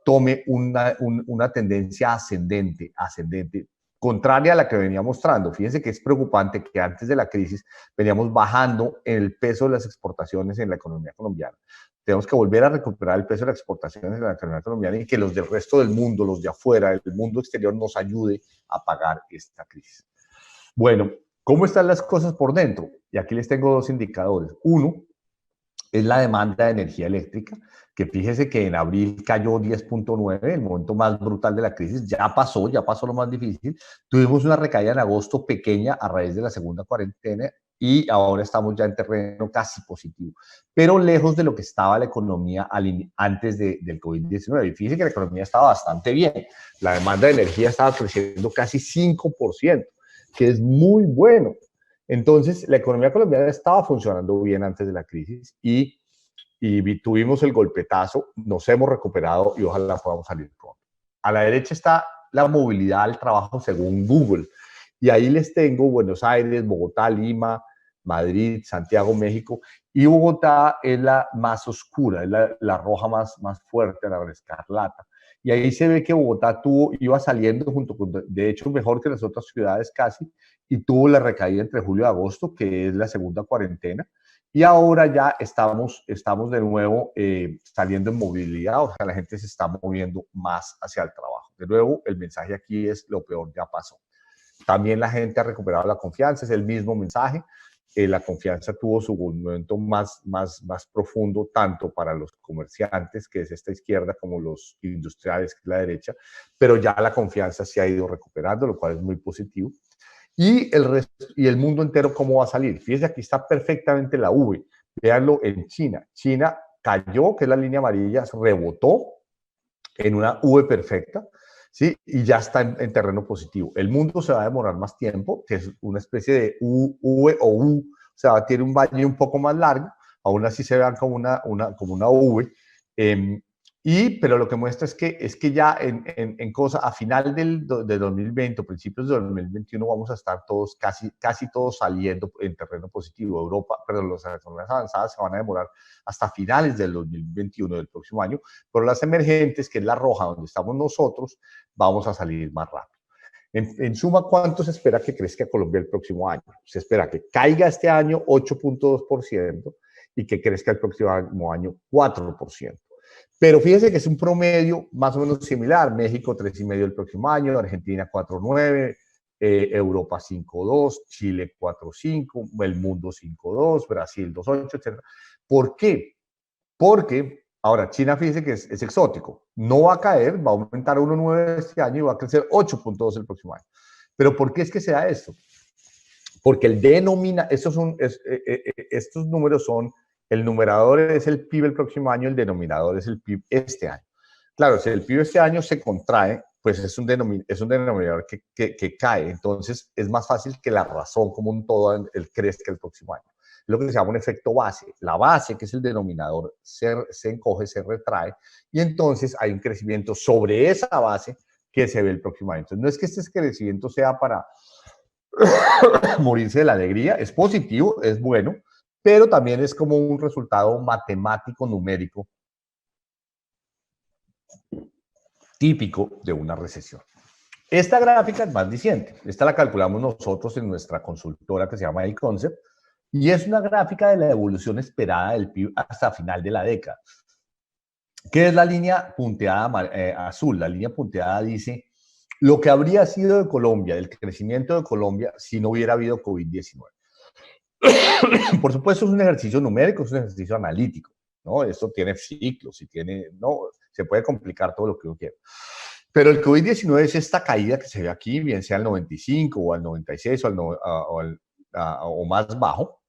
tome una tendencia ascendente, contraria a la que venía mostrando. Fíjense que es preocupante que antes de la crisis veníamos bajando el peso de las exportaciones en la economía colombiana. Tenemos que volver a recuperar el peso de las exportaciones en la economía colombiana, y que los del resto del mundo, los de afuera, el mundo exterior, nos ayude a pagar esta crisis. Bueno, ¿cómo están las cosas por dentro? Y aquí les tengo 2 indicadores. Uno es la demanda de energía eléctrica, que fíjese que en abril cayó 10.9, el momento más brutal de la crisis. Ya pasó lo más difícil. Tuvimos una recaída en agosto pequeña a raíz de la segunda cuarentena, y ahora estamos ya en terreno casi positivo, pero lejos de lo que estaba la economía antes del COVID-19. Y fíjese que la economía estaba bastante bien. La demanda de energía estaba creciendo casi 5%, que es muy bueno. Entonces, la economía colombiana estaba funcionando bien antes de la crisis, y tuvimos el golpetazo, nos hemos recuperado y ojalá podamos salir pronto. A la derecha está la movilidad al trabajo según Google. Y ahí les tengo Buenos Aires, Bogotá, Lima, Madrid, Santiago, México, y Bogotá es la más oscura, es la roja más fuerte, la escarlata. Y ahí se ve que Bogotá iba saliendo junto con, de hecho, mejor que las otras ciudades casi, y tuvo la recaída entre julio y agosto, que es la segunda cuarentena, y ahora ya estamos de nuevo saliendo en movilidad, o sea, la gente se está moviendo más hacia el trabajo. De nuevo, el mensaje aquí es: lo peor ya pasó. También la gente ha recuperado la confianza, es el mismo mensaje. La confianza tuvo su momento más profundo, tanto para los comerciantes, que es esta izquierda, como los industriales, que es la derecha, pero ya la confianza se ha ido recuperando, lo cual es muy positivo. Y el mundo entero, ¿cómo va a salir? Fíjense, aquí está perfectamente la V. Véanlo en China. China cayó, que es la línea amarilla, rebotó en una V perfecta, ¿sí? Y ya está en terreno positivo. El mundo se va a demorar más tiempo, que es una especie de V o U, o sea, tiene un valle un poco más largo, aún así se vean como una V. Pero lo que muestra es que ya en cosa, a final de 2020 o principios de 2021 vamos a estar todos, casi todos saliendo en terreno positivo. Europa, perdón, las economías avanzadas se van a demorar hasta finales del 2021, del próximo año, pero las emergentes, que es la roja, donde estamos nosotros, vamos a salir más rápido. En suma, ¿cuánto se espera que crezca Colombia el próximo año? Se espera que caiga este año 8.2% y que crezca el próximo año 4%. Pero fíjense que es un promedio más o menos similar. México 3,5% el próximo año, Argentina 4,9%, Europa 5,2%, Chile 4,5%, el mundo 5,2%, Brasil 2,8%, etc. ¿Por qué? Porque ahora China, fíjense que es exótico. No va a caer, va a aumentar 1,9% este año y va a crecer 8.2% el próximo año. ¿Pero por qué es que se da esto? Porque estos números son, el numerador es el PIB el próximo año, el denominador es el PIB este año. Claro, si el PIB este año se contrae, pues es un denominador que cae. Entonces es más fácil que la razón como un todo crezca el próximo año. Lo que se llama un efecto base. La base, que es el denominador, se encoge, se retrae, y entonces hay un crecimiento sobre esa base que se ve el próximo año. Entonces no es que este crecimiento sea para morirse de la alegría, es positivo, es bueno, pero también es como un resultado matemático, numérico, típico de una recesión. Esta gráfica es más diciente. Esta la calculamos nosotros en nuestra consultora que se llama iConcept, y es una gráfica de la evolución esperada del PIB hasta final de la década. ¿Qué es la línea punteada azul? La línea punteada dice lo que habría sido de Colombia, del crecimiento de Colombia, si no hubiera habido COVID-19. Por supuesto, es un ejercicio numérico, es un ejercicio analítico, ¿no? Esto tiene ciclos y se puede complicar todo lo que uno quiera. Pero el COVID-19 es esta caída que se ve aquí, bien sea al 95 o al 96 o más bajo,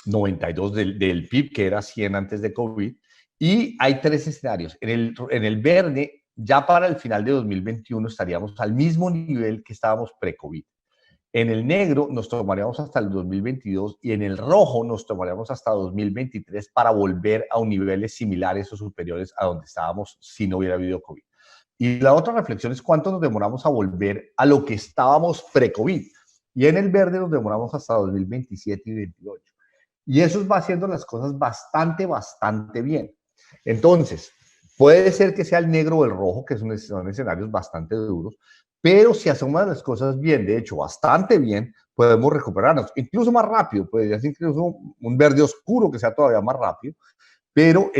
92 del PIB, que era 100 antes de COVID. Y hay tres escenarios. En el verde, ya para el final de 2021 estaríamos al mismo nivel que estábamos pre-COVID. En el negro nos tomaríamos hasta el 2022 y en el rojo nos tomaríamos hasta 2023 para volver a niveles similares o superiores a donde estábamos si no hubiera habido COVID. Y la otra reflexión es cuánto nos demoramos a volver a lo que estábamos pre-COVID. Y en el verde nos demoramos hasta 2027 y 2028. Y eso va haciendo las cosas bastante bien. Entonces, puede ser que sea el negro o el rojo, que son escenarios bastante duros, pero si hacemos las cosas bien, de hecho, bastante bien, podemos recuperarnos, incluso más rápido, podría ser incluso un verde oscuro que sea todavía más rápido, pero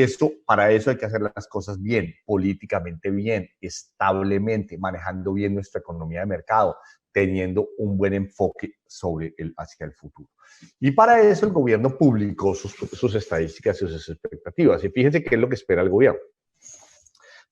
para eso hay que hacer las cosas bien, políticamente bien, establemente, manejando bien nuestra economía de mercado, teniendo un buen enfoque hacia el futuro. Y para eso el gobierno publicó sus estadísticas y sus expectativas. Y fíjense qué es lo que espera el gobierno.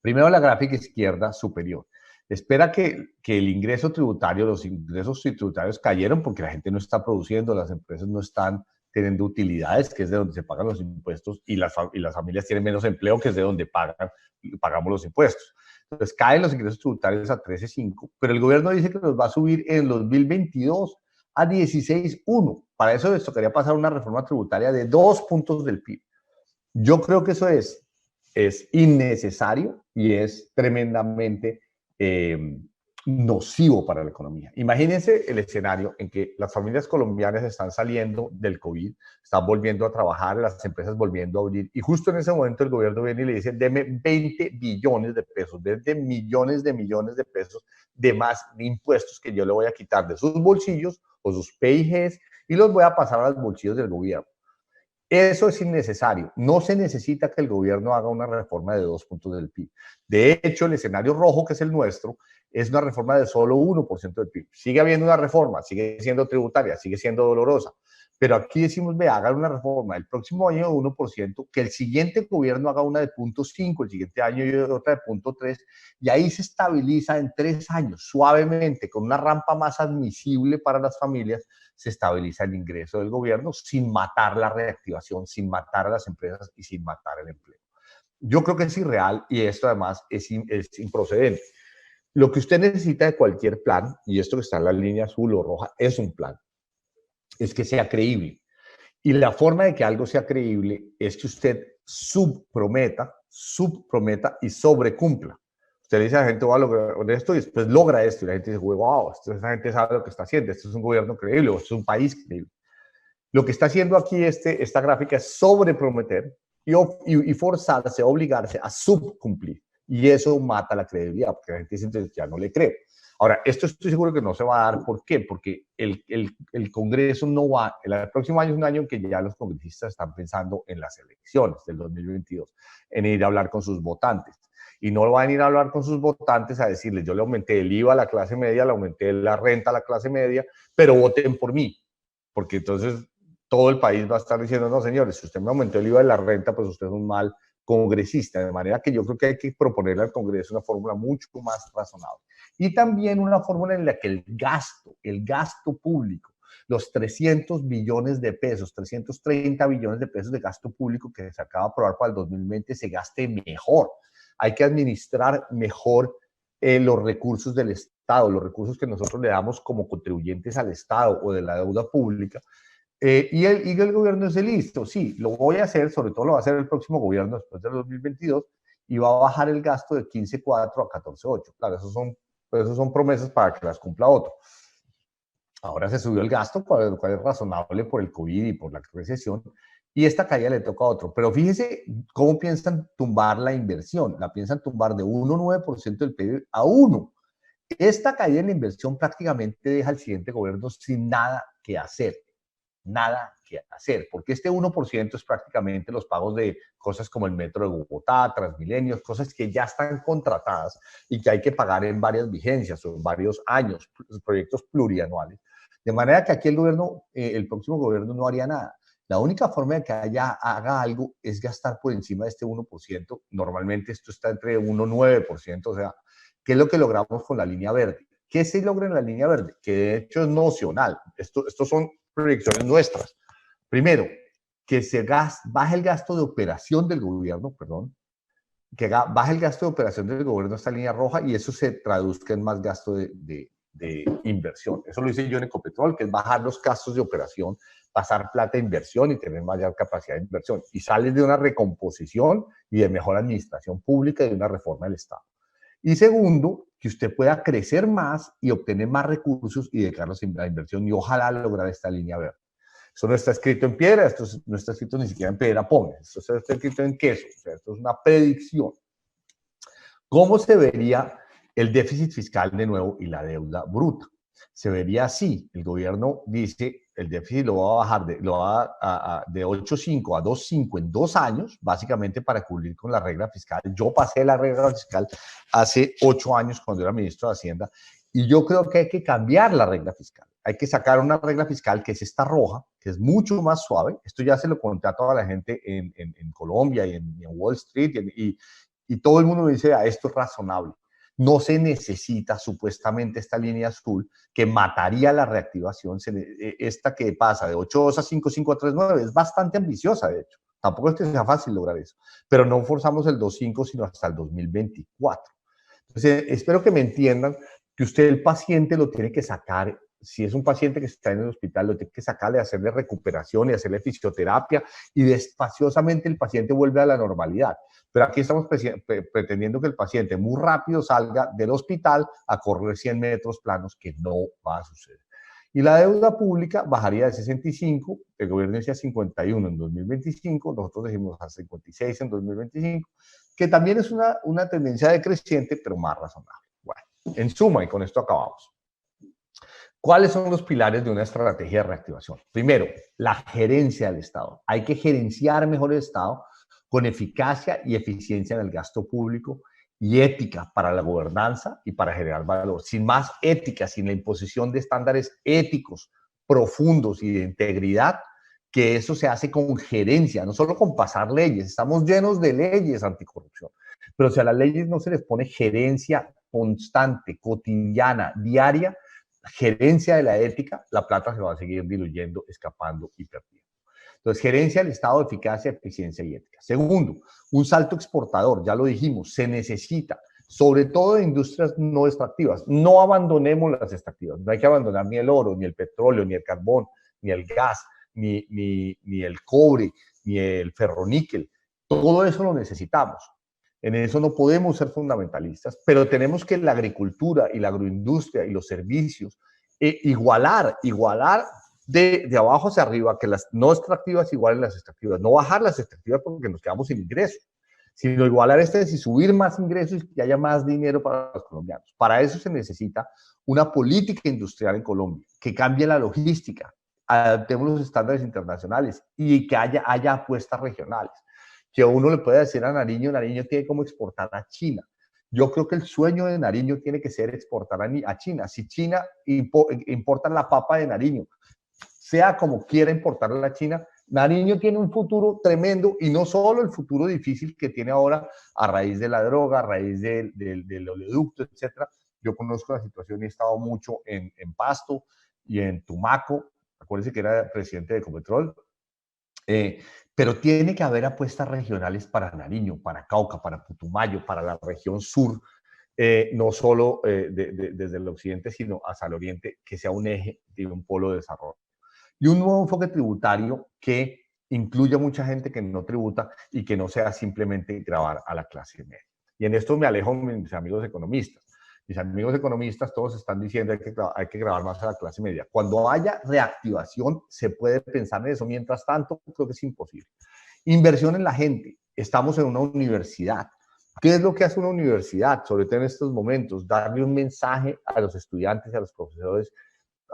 Primero, la gráfica izquierda superior. Espera que el ingreso tributario, los ingresos tributarios cayeron porque la gente no está produciendo, las empresas no están teniendo utilidades, que es de donde se pagan los impuestos, y las familias tienen menos empleo, que es de donde pagamos los impuestos. Entonces caen los ingresos tributarios a 13.5, pero el gobierno dice que los va a subir en 2022 a 16.1. Para eso les tocaría pasar una reforma tributaria de 2 puntos del PIB. Yo creo que eso es innecesario y es tremendamente nocivo para la economía. Imagínense el escenario en que las familias colombianas están saliendo del COVID, están volviendo a trabajar, las empresas volviendo a abrir, y justo en ese momento el gobierno viene y le dice, deme 20 billones de pesos, 20 millones de pesos de más de impuestos que yo le voy a quitar de sus bolsillos o sus PIGs y los voy a pasar a los bolsillos del gobierno. Eso es innecesario. No se necesita que el gobierno haga una reforma de 2 puntos del PIB. De hecho, el escenario rojo, que es el nuestro, es una reforma de solo 1% del PIB. Sigue habiendo una reforma, sigue siendo tributaria, sigue siendo dolorosa. Pero aquí decimos, ve, hagan una reforma el próximo año de 1%, que el siguiente gobierno haga una de 0.5, el siguiente año y otra de 0.3, y ahí se estabiliza en 3 años, suavemente, con una rampa más admisible para las familias, se estabiliza el ingreso del gobierno sin matar la reactivación, sin matar a las empresas y sin matar el empleo. Yo creo que es irreal y esto además es improcedente. Lo que usted necesita de cualquier plan, y esto que está en la línea azul o roja, es un plan, es que sea creíble. Y la forma de que algo sea creíble es que usted subprometa y sobrecumpla. Usted le dice a la gente, voy a lograr esto y después logra esto. Y la gente dice, wow, esa gente sabe lo que está haciendo. Esto es un gobierno creíble, o esto es un país creíble. Lo que está haciendo aquí esta gráfica es sobreprometer y forzarse, obligarse a subcumplir. Y eso mata la credibilidad, porque la gente dice, entonces ya no le creo. Ahora, esto estoy seguro que no se va a dar. ¿Por qué? Porque el Congreso no va, el próximo año es un año en que ya los congresistas están pensando en las elecciones del 2022, en ir a hablar con sus votantes. Y no van a ir a hablar con sus votantes a decirles, yo le aumenté el IVA a la clase media, le aumenté la renta a la clase media, pero voten por mí. Porque entonces todo el país va a estar diciendo, no señores, si usted me aumentó el IVA de la renta, pues usted es un mal congresista. De manera que yo creo que hay que proponerle al Congreso una fórmula mucho más razonable. Y también una fórmula en la que el gasto público, los 300 billones de pesos, 330 billones de pesos de gasto público que se acaba de aprobar para el 2020, se gaste mejor. Hay que administrar mejor los recursos del Estado, los recursos que nosotros le damos como contribuyentes al Estado o de la deuda pública. Y el gobierno dice, listo, sí, lo voy a hacer, sobre todo lo va a hacer el próximo gobierno después del 2022, y va a bajar el gasto de 15.4 a 14.8. Claro, esos son promesas para que las cumpla otro. Ahora se subió el gasto, lo cual es razonable por el COVID y por la recesión, y esta caída le toca a otro. Pero fíjese cómo piensan tumbar la inversión. La piensan tumbar de 1,9% del PIB a 1%. Esta caída en la inversión prácticamente deja al siguiente gobierno sin nada que hacer. Nada que hacer, porque este 1% es prácticamente los pagos de cosas como el Metro de Bogotá, Transmilenio, cosas que ya están contratadas y que hay que pagar en varias vigencias o en varios años, proyectos plurianuales. De manera que aquí el gobierno, el próximo gobierno no haría nada. La única forma de que haga algo es gastar por encima de este 1%. Normalmente esto está entre 1,9%, o sea, ¿qué es lo que logramos con la línea verde? ¿Qué se logra en la línea verde? Que de hecho es nocional. Estos son proyecciones nuestras. Primero, que baje el gasto de operación del gobierno, que baje el gasto de operación del gobierno esta línea roja y eso se traduzca en más gasto de inversión. Eso lo hice yo en Ecopetrol, que es bajar los gastos de operación, pasar plata a inversión y tener mayor capacidad de inversión. Y sales de una recomposición y de mejor administración pública y de una reforma del Estado. Y segundo, que usted pueda crecer más y obtener más recursos y dedicarlos a la inversión y ojalá lograr esta línea verde. Eso no está escrito en piedra, esto no está escrito ni siquiera en piedra ponga, esto está escrito en queso, o sea, esto es una predicción. ¿Cómo se vería el déficit fiscal de nuevo y la deuda bruta? Se vería así, el gobierno dice, el déficit lo va a bajar de 8,5 a 2,5 en 2 años, básicamente para cumplir con la regla fiscal. Yo pasé la regla fiscal hace 8 años cuando era ministro de Hacienda y yo creo que hay que cambiar la regla fiscal. Hay que sacar una regla fiscal que es esta roja, que es mucho más suave. Esto ya se lo conté a toda la gente en Colombia y en Wall Street y todo el mundo me dice, esto es razonable. No se necesita supuestamente esta línea azul que mataría la reactivación. Esta que pasa de 8.2 a 5.5 a 3.9 es bastante ambiciosa, de hecho. Tampoco es que sea fácil lograr eso. Pero no forzamos el 2.5 sino hasta el 2024. Entonces, espero que me entiendan que usted el paciente lo tiene que sacar si es un paciente que está en el hospital, lo tiene que sacarle, hacerle recuperación y hacerle fisioterapia, y despaciosamente el paciente vuelve a la normalidad. Pero aquí estamos pretendiendo que el paciente muy rápido salga del hospital a correr 100 metros planos, que no va a suceder. Y la deuda pública bajaría de 65, el gobierno decía 51 en 2025, nosotros decimos a 56 en 2025, que también es una tendencia decreciente, pero más razonable. Bueno, en suma, y con esto acabamos. ¿Cuáles son los pilares de una estrategia de reactivación? Primero, la gerencia del Estado. Hay que gerenciar mejor el Estado con eficacia y eficiencia en el gasto público y ética para la gobernanza y para generar valor. Sin más ética, sin la imposición de estándares éticos profundos y de integridad, que eso se hace con gerencia, no solo con pasar leyes. Estamos llenos de leyes anticorrupción, pero si a las leyes no se les pone gerencia constante, cotidiana, diaria, gerencia de la ética, la plata se va a seguir diluyendo, escapando y perdiendo. Entonces, gerencia del Estado, eficacia, eficiencia y ética. Segundo, un salto exportador, ya lo dijimos, se necesita, sobre todo de industrias no extractivas. No abandonemos las extractivas, no hay que abandonar ni el oro, ni el petróleo, ni el carbón, ni el gas, ni el cobre, ni el ferroníquel. Todo eso lo necesitamos. En eso no podemos ser fundamentalistas, pero tenemos que la agricultura y la agroindustria y los servicios igualar de abajo hacia arriba, que las no extractivas igualen las extractivas, no bajar las extractivas porque nos quedamos sin ingresos, sino igualar y subir más ingresos y que haya más dinero para los colombianos. Para eso se necesita una política industrial en Colombia, que cambie la logística, adaptemos los estándares internacionales y que haya apuestas regionales. Que uno le puede decir a Nariño tiene como exportar a China. Yo creo que el sueño de Nariño tiene que ser exportar a China. Si China importa la papa de Nariño, sea como quiera importarla a China, Nariño tiene un futuro tremendo, y no solo el futuro difícil que tiene ahora a raíz de la droga, a raíz del oleoducto, etc. Yo conozco la situación y he estado mucho en Pasto y en Tumaco. Acuérdense que era presidente de Ecopetrol. Pero tiene que haber apuestas regionales para Nariño, para Cauca, para Putumayo, para la región sur, no solo desde el occidente, sino hacia el oriente, que sea un eje de un polo de desarrollo. Y un nuevo enfoque tributario que incluya mucha gente que no tributa y que no sea simplemente gravar a la clase media. Y en esto me alejo de mis amigos economistas. Mis amigos economistas todos están diciendo que hay que grabar más a la clase media. Cuando haya reactivación se puede pensar en eso. Mientras tanto, creo que es imposible. Inversión en la gente. Estamos en una universidad. ¿Qué es lo que hace una universidad? Sobre todo en estos momentos, darle un mensaje a los estudiantes y a los profesores,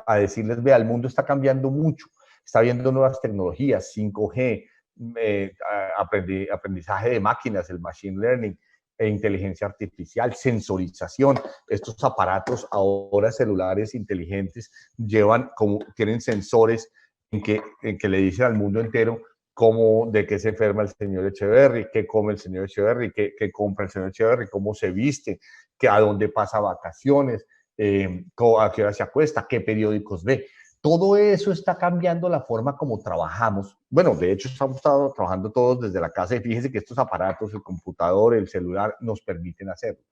a decirles, vea, el mundo está cambiando mucho. Está viendo nuevas tecnologías, 5G, aprendizaje de máquinas, el machine learning, inteligencia artificial, sensorización. Estos aparatos ahora celulares inteligentes tienen sensores en que le dicen al mundo entero de qué se enferma el señor Echeverry, qué come el señor Echeverry, qué compra el señor Echeverry, cómo se viste, a dónde pasa vacaciones, a qué hora se acuesta, qué periódicos ve. Todo eso está cambiando la forma como trabajamos. Bueno, de hecho, estamos trabajando todos desde la casa y fíjense que estos aparatos, el computador, el celular, nos permiten hacerlo.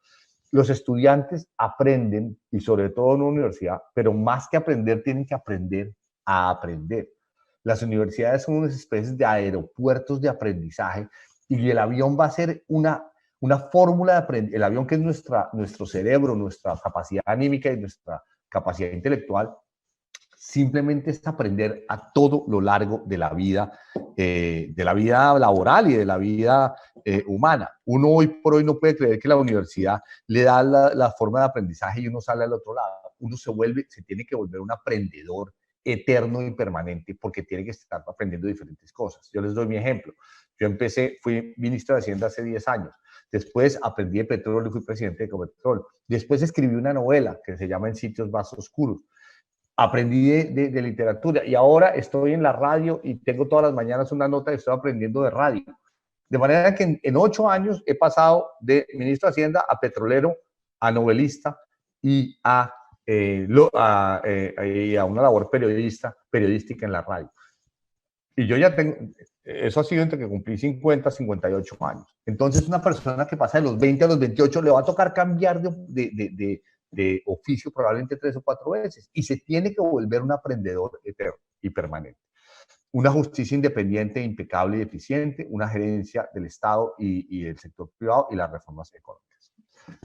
Los estudiantes aprenden, y sobre todo en una universidad, pero más que aprender, tienen que aprender a aprender. Las universidades son unas especies de aeropuertos de aprendizaje, y el avión va a ser una fórmula de aprendizaje. El avión, que es nuestro cerebro, nuestra capacidad anímica y nuestra capacidad intelectual, simplemente es aprender a todo lo largo de la vida laboral y de la vida humana. Uno hoy por hoy no puede creer que la universidad le da la forma de aprendizaje y uno sale al otro lado. Uno se tiene que volver un aprendedor eterno y permanente, porque tiene que estar aprendiendo diferentes cosas. Yo les doy mi ejemplo. Yo fui ministro de Hacienda hace 10 años. Después aprendí de petróleo y fui presidente de Ecopetrol. Después escribí una novela que se llama En sitios más oscuros. Aprendí de literatura, y ahora estoy en la radio y tengo todas las mañanas una nota y estoy aprendiendo de radio. De manera que en 8 años he pasado de ministro de Hacienda a petrolero, a novelista y a una labor periodística en la radio. Y yo ya eso ha sido entre que cumplí 50, 58 años. Entonces, una persona que pasa de los 20 a los 28 le va a tocar cambiar de de oficio probablemente 3 o 4 veces y se tiene que volver un aprendedor eterno y permanente. Una justicia independiente, impecable y eficiente, una gerencia del Estado y del sector privado y las reformas económicas.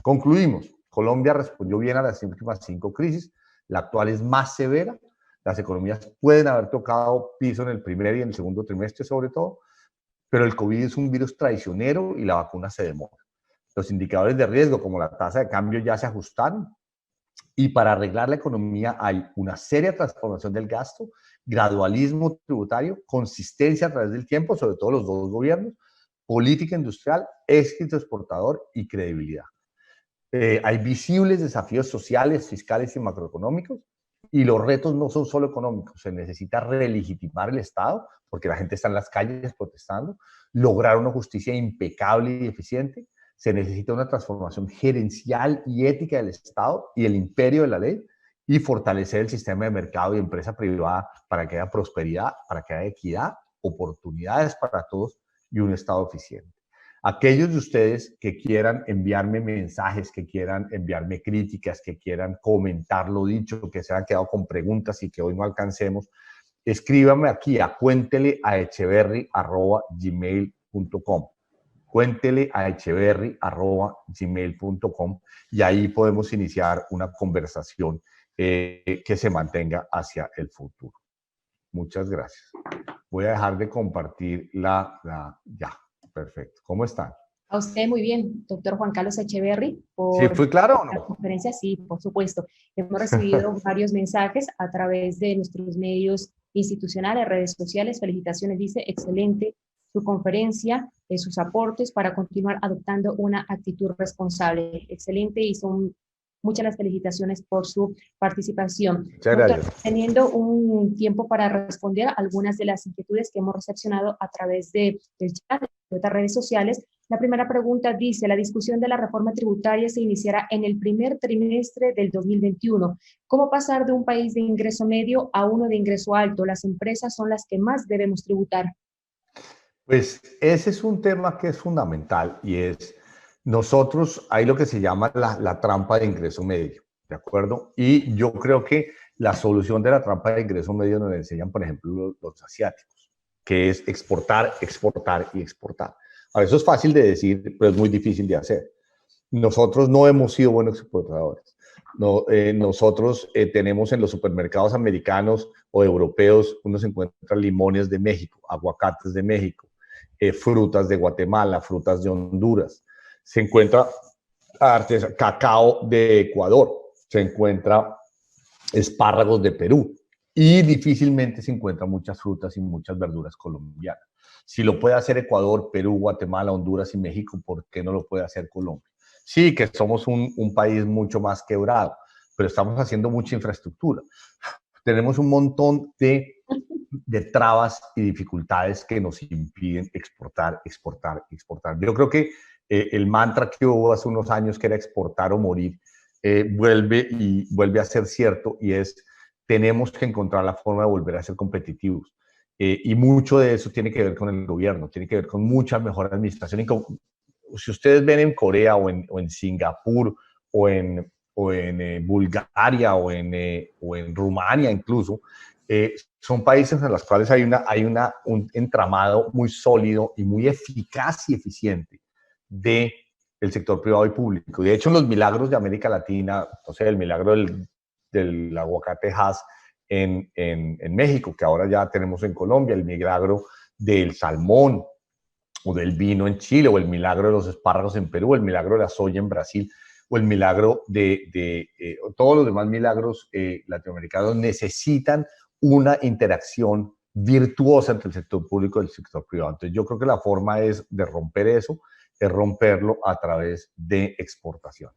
Concluimos. Colombia respondió bien a las últimas 5 crisis. La actual es más severa. Las economías pueden haber tocado piso en el primer y en el segundo trimestre sobre todo, pero el COVID es un virus traicionero y la vacuna se demora. Los indicadores de riesgo, como la tasa de cambio, ya se ajustaron y para arreglar la economía hay una seria transformación del gasto, gradualismo tributario, consistencia a través del tiempo, sobre todo los dos gobiernos, política industrial, éxito exportador y credibilidad. Hay visibles desafíos sociales, fiscales y macroeconómicos, y los retos no son solo económicos. Se necesita relegitimar el Estado, porque la gente está en las calles protestando, lograr una justicia impecable y eficiente. Se necesita una transformación gerencial y ética del Estado y el imperio de la ley, y fortalecer el sistema de mercado y empresa privada para que haya prosperidad, para que haya equidad, oportunidades para todos y un Estado eficiente. Aquellos de ustedes que quieran enviarme mensajes, que quieran enviarme críticas, que quieran comentar lo dicho, que se han quedado con preguntas y que hoy no alcancemos, escríbame aquí a cuénteleaecheverry@gmail.com. Cuénteleaecheverry@gmail.com y ahí podemos iniciar una conversación que se mantenga hacia el futuro. Muchas gracias. Voy a dejar de compartir ya. Perfecto. ¿Cómo están? A usted muy bien, doctor Juan Carlos Echeverry. ¿Sí fue claro o no? La conferencia, sí, por supuesto. Hemos recibido varios mensajes a través de nuestros medios institucionales, redes sociales. Felicitaciones, dice, excelente su conferencia, sus aportes para continuar adoptando una actitud responsable. Excelente y son muchas las felicitaciones por su participación. Muchas doctor, gracias. Teniendo un tiempo para responder a algunas de las inquietudes que hemos recepcionado a través del chat, de otras redes sociales. La primera pregunta dice, la discusión de la reforma tributaria se iniciará en el primer trimestre del 2021. ¿Cómo pasar de un país de ingreso medio a uno de ingreso alto? Las empresas son las que más debemos tributar. Pues ese es un tema que es fundamental y es, nosotros hay lo que se llama la trampa de ingreso medio, ¿de acuerdo? Y yo creo que la solución de la trampa de ingreso medio nos la enseñan, por ejemplo, los asiáticos, que es exportar, exportar y exportar. Ahora, eso es fácil de decir, pero es muy difícil de hacer. Nosotros no hemos sido buenos exportadores. No, nosotros tenemos en los supermercados americanos o europeos, uno se encuentra limones de México, aguacates de México, frutas de Guatemala, frutas de Honduras, se encuentra cacao de Ecuador, se encuentra espárragos de Perú y difícilmente se encuentran muchas frutas y muchas verduras colombianas. Si lo puede hacer Ecuador, Perú, Guatemala, Honduras y México, ¿por qué no lo puede hacer Colombia? Sí, que somos un país mucho más quebrado, pero estamos haciendo mucha infraestructura. Tenemos un montón de trabas y dificultades que nos impiden exportar, exportar, exportar. Yo creo que el mantra que hubo hace unos años, que era exportar o morir, vuelve a ser cierto, y es, tenemos que encontrar la forma de volver a ser competitivos. Y mucho de eso tiene que ver con el gobierno, tiene que ver con mucha mejor administración. Y si ustedes ven en Corea o en Singapur o en Bulgaria o en Rumania incluso, son países en los cuales hay un entramado muy sólido y muy eficaz y eficiente del sector privado y público. De hecho, en los milagros de América Latina, o sea, el milagro del aguacate Hass en México, que ahora ya tenemos en Colombia, el milagro del salmón o del vino en Chile, o el milagro de los espárragos en Perú, el milagro de la soya en Brasil, o el milagro de todos los demás milagros latinoamericanos, necesitan una interacción virtuosa entre el sector público y el sector privado. Entonces yo creo que la forma de romper eso es romperlo a través de exportaciones.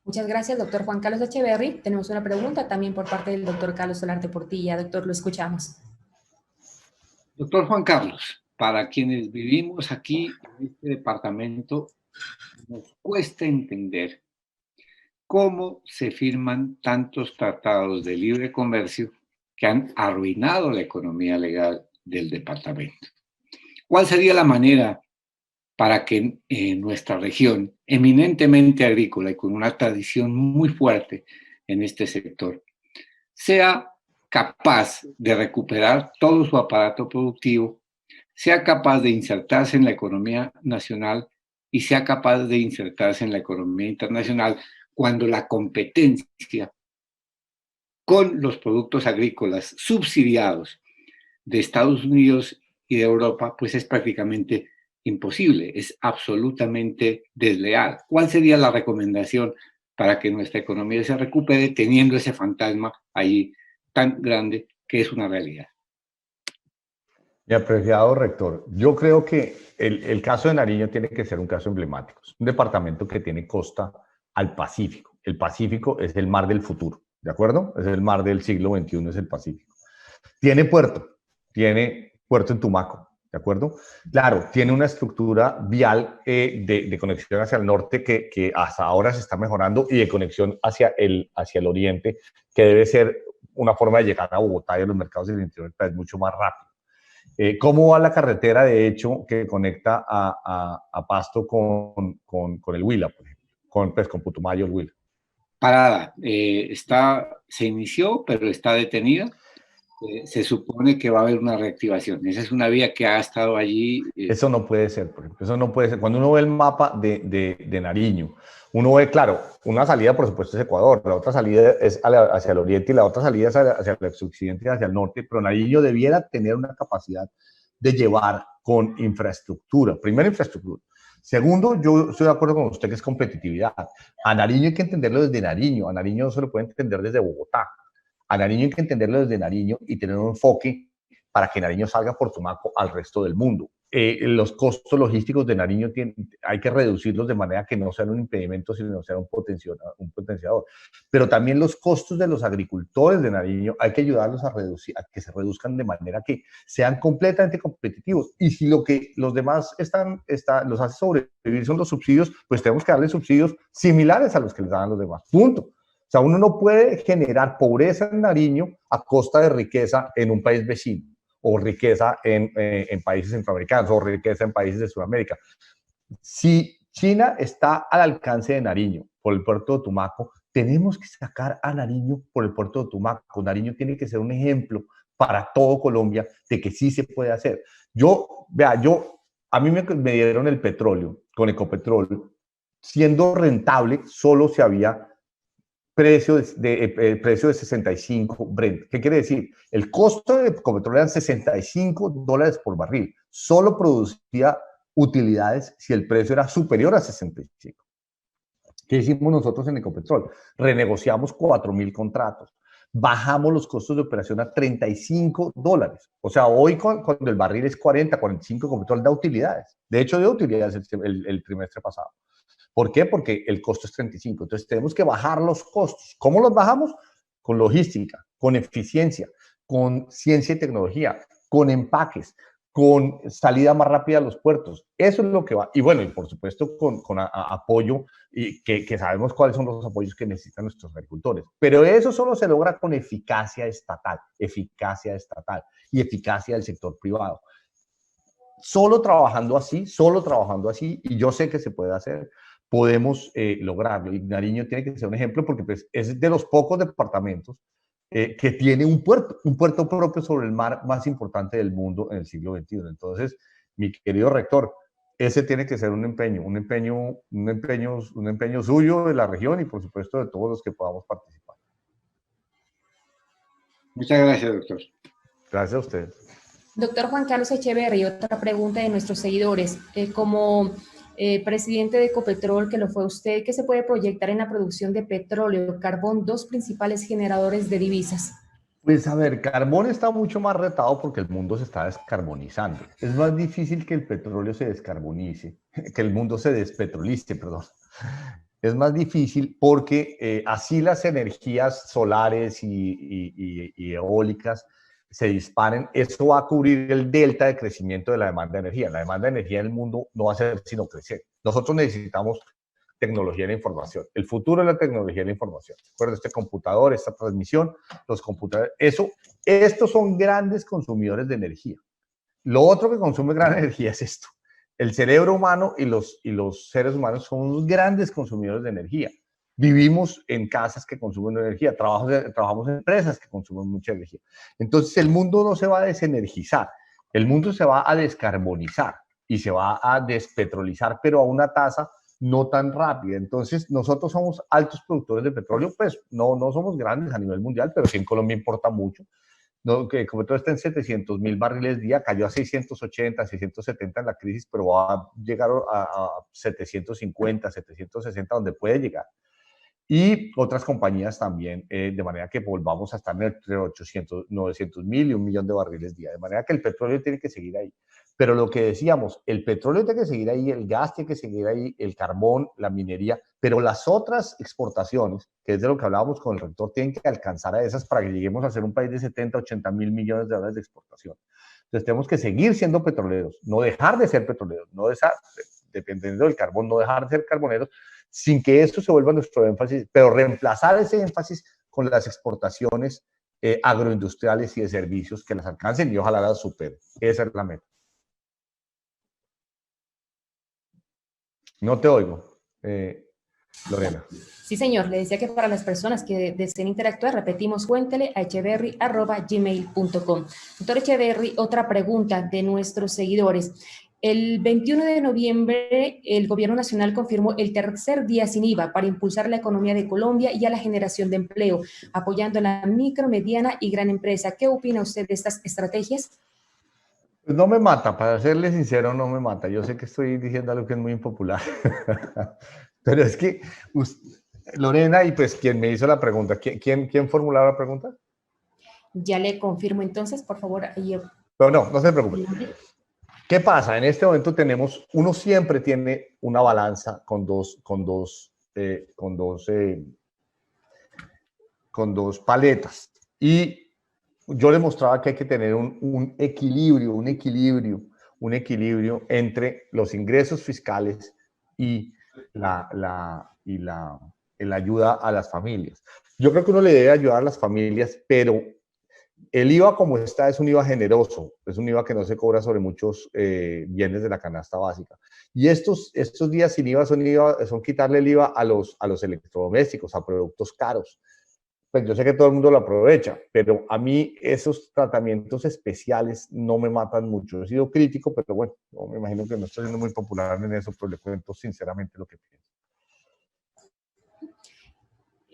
Muchas gracias, doctor Juan Carlos Echeverry. Tenemos una pregunta también por parte del doctor Carlos Solarte Portilla. Doctor, lo escuchamos. Doctor Juan Carlos, para quienes vivimos aquí en este departamento, nos cuesta entender cómo se firman tantos tratados de libre comercio que han arruinado la economía legal del departamento. ¿Cuál sería la manera para que nuestra región, eminentemente agrícola y con una tradición muy fuerte en este sector, sea capaz de recuperar todo su aparato productivo, sea capaz de insertarse en la economía nacional y sea capaz de insertarse en la economía internacional cuando la competencia con los productos agrícolas subsidiados de Estados Unidos y de Europa, pues es prácticamente imposible, es absolutamente desleal. ¿Cuál sería la recomendación para que nuestra economía se recupere teniendo ese fantasma ahí tan grande que es una realidad? Mi apreciado rector, yo creo que el caso de Nariño tiene que ser un caso emblemático. Es un departamento que tiene costa al Pacífico. El Pacífico es el mar del futuro, ¿de acuerdo? Es el mar del siglo XXI, es el Pacífico. Tiene puerto en Tumaco, ¿de acuerdo? Claro, tiene una estructura vial de conexión hacia el norte que hasta ahora se está mejorando y de conexión hacia el oriente, que debe ser una forma de llegar a Bogotá y a los mercados del interior del país mucho más rápido. ¿Cómo va la carretera, de hecho, que conecta a Pasto con el Huila, por ejemplo, con Putumayo, el Huila? Parada, se inició, pero está detenida. Se supone que va a haber una reactivación. Esa es una vía que ha estado allí. Eso no puede ser, por ejemplo. Eso no puede ser. Cuando uno ve el mapa de Nariño, uno ve, claro, una salida, por supuesto, es Ecuador, la otra salida es hacia el oriente y la otra salida es hacia el occidente y hacia el norte, pero Nariño debiera tener una capacidad de llevar con infraestructura. Primero, infraestructura. Segundo, yo estoy de acuerdo con usted que es competitividad. A Nariño hay que entenderlo desde Nariño. A Nariño no se lo puede entender desde Bogotá. A Nariño hay que entenderlo desde Nariño y tener un enfoque para que Nariño salga por Tumaco al resto del mundo. Los costos logísticos de Nariño hay que reducirlos de manera que no sean un impedimento, sino sean un potenciador. Pero también los costos de los agricultores de Nariño hay que ayudarlos a que se reduzcan de manera que sean completamente competitivos. Y si lo que los demás los hace sobrevivir son los subsidios, pues tenemos que darles subsidios similares a los que les dan los demás. Punto. O sea, uno no puede generar pobreza en Nariño a costa de riqueza en un país vecino, o riqueza en países centroamericanos, o riqueza en países de Sudamérica. Si China está al alcance de Nariño por el puerto de Tumaco, tenemos que sacar a Nariño por el puerto de Tumaco. Nariño tiene que ser un ejemplo para todo Colombia de que sí se puede hacer. A mí me dieron el petróleo con Ecopetrol, siendo rentable, solo se había precio de 65 Brent. ¿Qué quiere decir? El costo de Ecopetrol eran $65 por barril. Solo producía utilidades si el precio era superior a 65. ¿Qué hicimos nosotros en Ecopetrol? Renegociamos 4.000 contratos. Bajamos los costos de operación a $35. O sea, hoy cuando el barril es 40, 45, Ecopetrol da utilidades. De hecho, dio utilidades el trimestre pasado. ¿Por qué? Porque el costo es 35. Entonces tenemos que bajar los costos. ¿Cómo los bajamos? Con logística, con eficiencia, con ciencia y tecnología, con empaques, con salida más rápida a los puertos. Eso es lo que va. Y bueno, y por supuesto con apoyo, y que sabemos cuáles son los apoyos que necesitan nuestros agricultores. Pero eso solo se logra con eficacia estatal y eficacia del sector privado. Solo trabajando así, y yo sé que se puede hacer, podemos lograrlo. Y Nariño tiene que ser un ejemplo porque pues, es de los pocos departamentos que tiene un puerto propio sobre el mar más importante del mundo en el siglo XXI. Entonces, mi querido rector, ese tiene que ser un empeño suyo de la región y por supuesto de todos los que podamos participar. Muchas gracias, doctor. Gracias a ustedes. Doctor Juan Carlos Echeverry, otra pregunta de nuestros seguidores. Como presidente de Ecopetrol, que lo fue usted, ¿qué se puede proyectar en la producción de petróleo, carbón, dos principales generadores de divisas? Pues a ver, carbón está mucho más retado porque el mundo se está descarbonizando. Es más difícil que el petróleo se descarbonice, que el mundo se despetrolice, perdón. Es más difícil porque así las energías solares y eólicas se disparen, eso va a cubrir el delta de crecimiento de la demanda de energía. La demanda de energía en el mundo no va a ser sino crecer. Nosotros necesitamos tecnología de la información. El futuro es la tecnología de la información. Recuerda, este computador, esta transmisión, los computadores, estos son grandes consumidores de energía. Lo otro que consume gran energía es esto. el cerebro humano y los seres humanos son unos grandes consumidores de energía. Vivimos en casas que consumen energía, trabajamos en empresas que consumen mucha energía. Entonces el mundo no se va a desenergizar, el mundo se va a descarbonizar y se va a despetrolizar, pero a una tasa no tan rápida. Entonces nosotros somos altos productores de petróleo, pues no somos grandes a nivel mundial, pero sí en Colombia importa mucho. No, que como todo está en 700.000 barriles día, cayó a 680, 670 en la crisis, pero va a llegar a 750, 760, donde puede llegar. Y otras compañías también, de manera que volvamos a estar entre 800, 900.000 y 1.000.000 de barriles día, de manera que el petróleo tiene que seguir ahí. Pero lo que decíamos, el petróleo tiene que seguir ahí, el gas tiene que seguir ahí, el carbón, la minería, pero las otras exportaciones, que es de lo que hablábamos con el rector, tienen que alcanzar a esas para que lleguemos a ser un país de 70, 80.000 millones de dólares de exportación. Entonces tenemos que seguir siendo petroleros, no dejar de ser petroleros, no dejar, dependiendo del carbón, no dejar de ser carboneros, sin que esto se vuelva nuestro énfasis, pero reemplazar ese énfasis con las exportaciones agroindustriales y de servicios que las alcancen y ojalá las superen. Esa es la meta. No te oigo, Lorena. Sí, señor. Le decía que para las personas que deseen interactuar, repetimos, cuéntele a echeverry@gmail.com. Doctor Echeverry, otra pregunta de nuestros seguidores. El 21 de noviembre, el Gobierno Nacional confirmó el tercer día sin IVA para impulsar la economía de Colombia y a la generación de empleo, apoyando a la micro, mediana y gran empresa. ¿Qué opina usted de estas estrategias? Pues no me mata, para serle sincero, no me mata. Yo sé que estoy diciendo algo que es muy impopular, pero es que Lorena, y pues quien me hizo la pregunta, ¿quién formuló la pregunta? Ya le confirmo entonces, por favor. No se preocupe. ¿Qué pasa? En este momento uno siempre tiene una balanza con dos paletas. Y yo le mostraba que hay que tener un equilibrio entre los ingresos fiscales y la ayuda a las familias. Yo creo que uno le debe ayudar a las familias, pero el IVA como está es un IVA generoso, es un IVA que no se cobra sobre muchos bienes de la canasta básica. Y estos días sin IVA son quitarle el IVA a los electrodomésticos, a productos caros. Pues yo sé que todo el mundo lo aprovecha, pero a mí esos tratamientos especiales no me matan mucho. He sido crítico, pero bueno, yo me imagino que no estoy siendo muy popular en eso, pero le cuento sinceramente lo que pienso.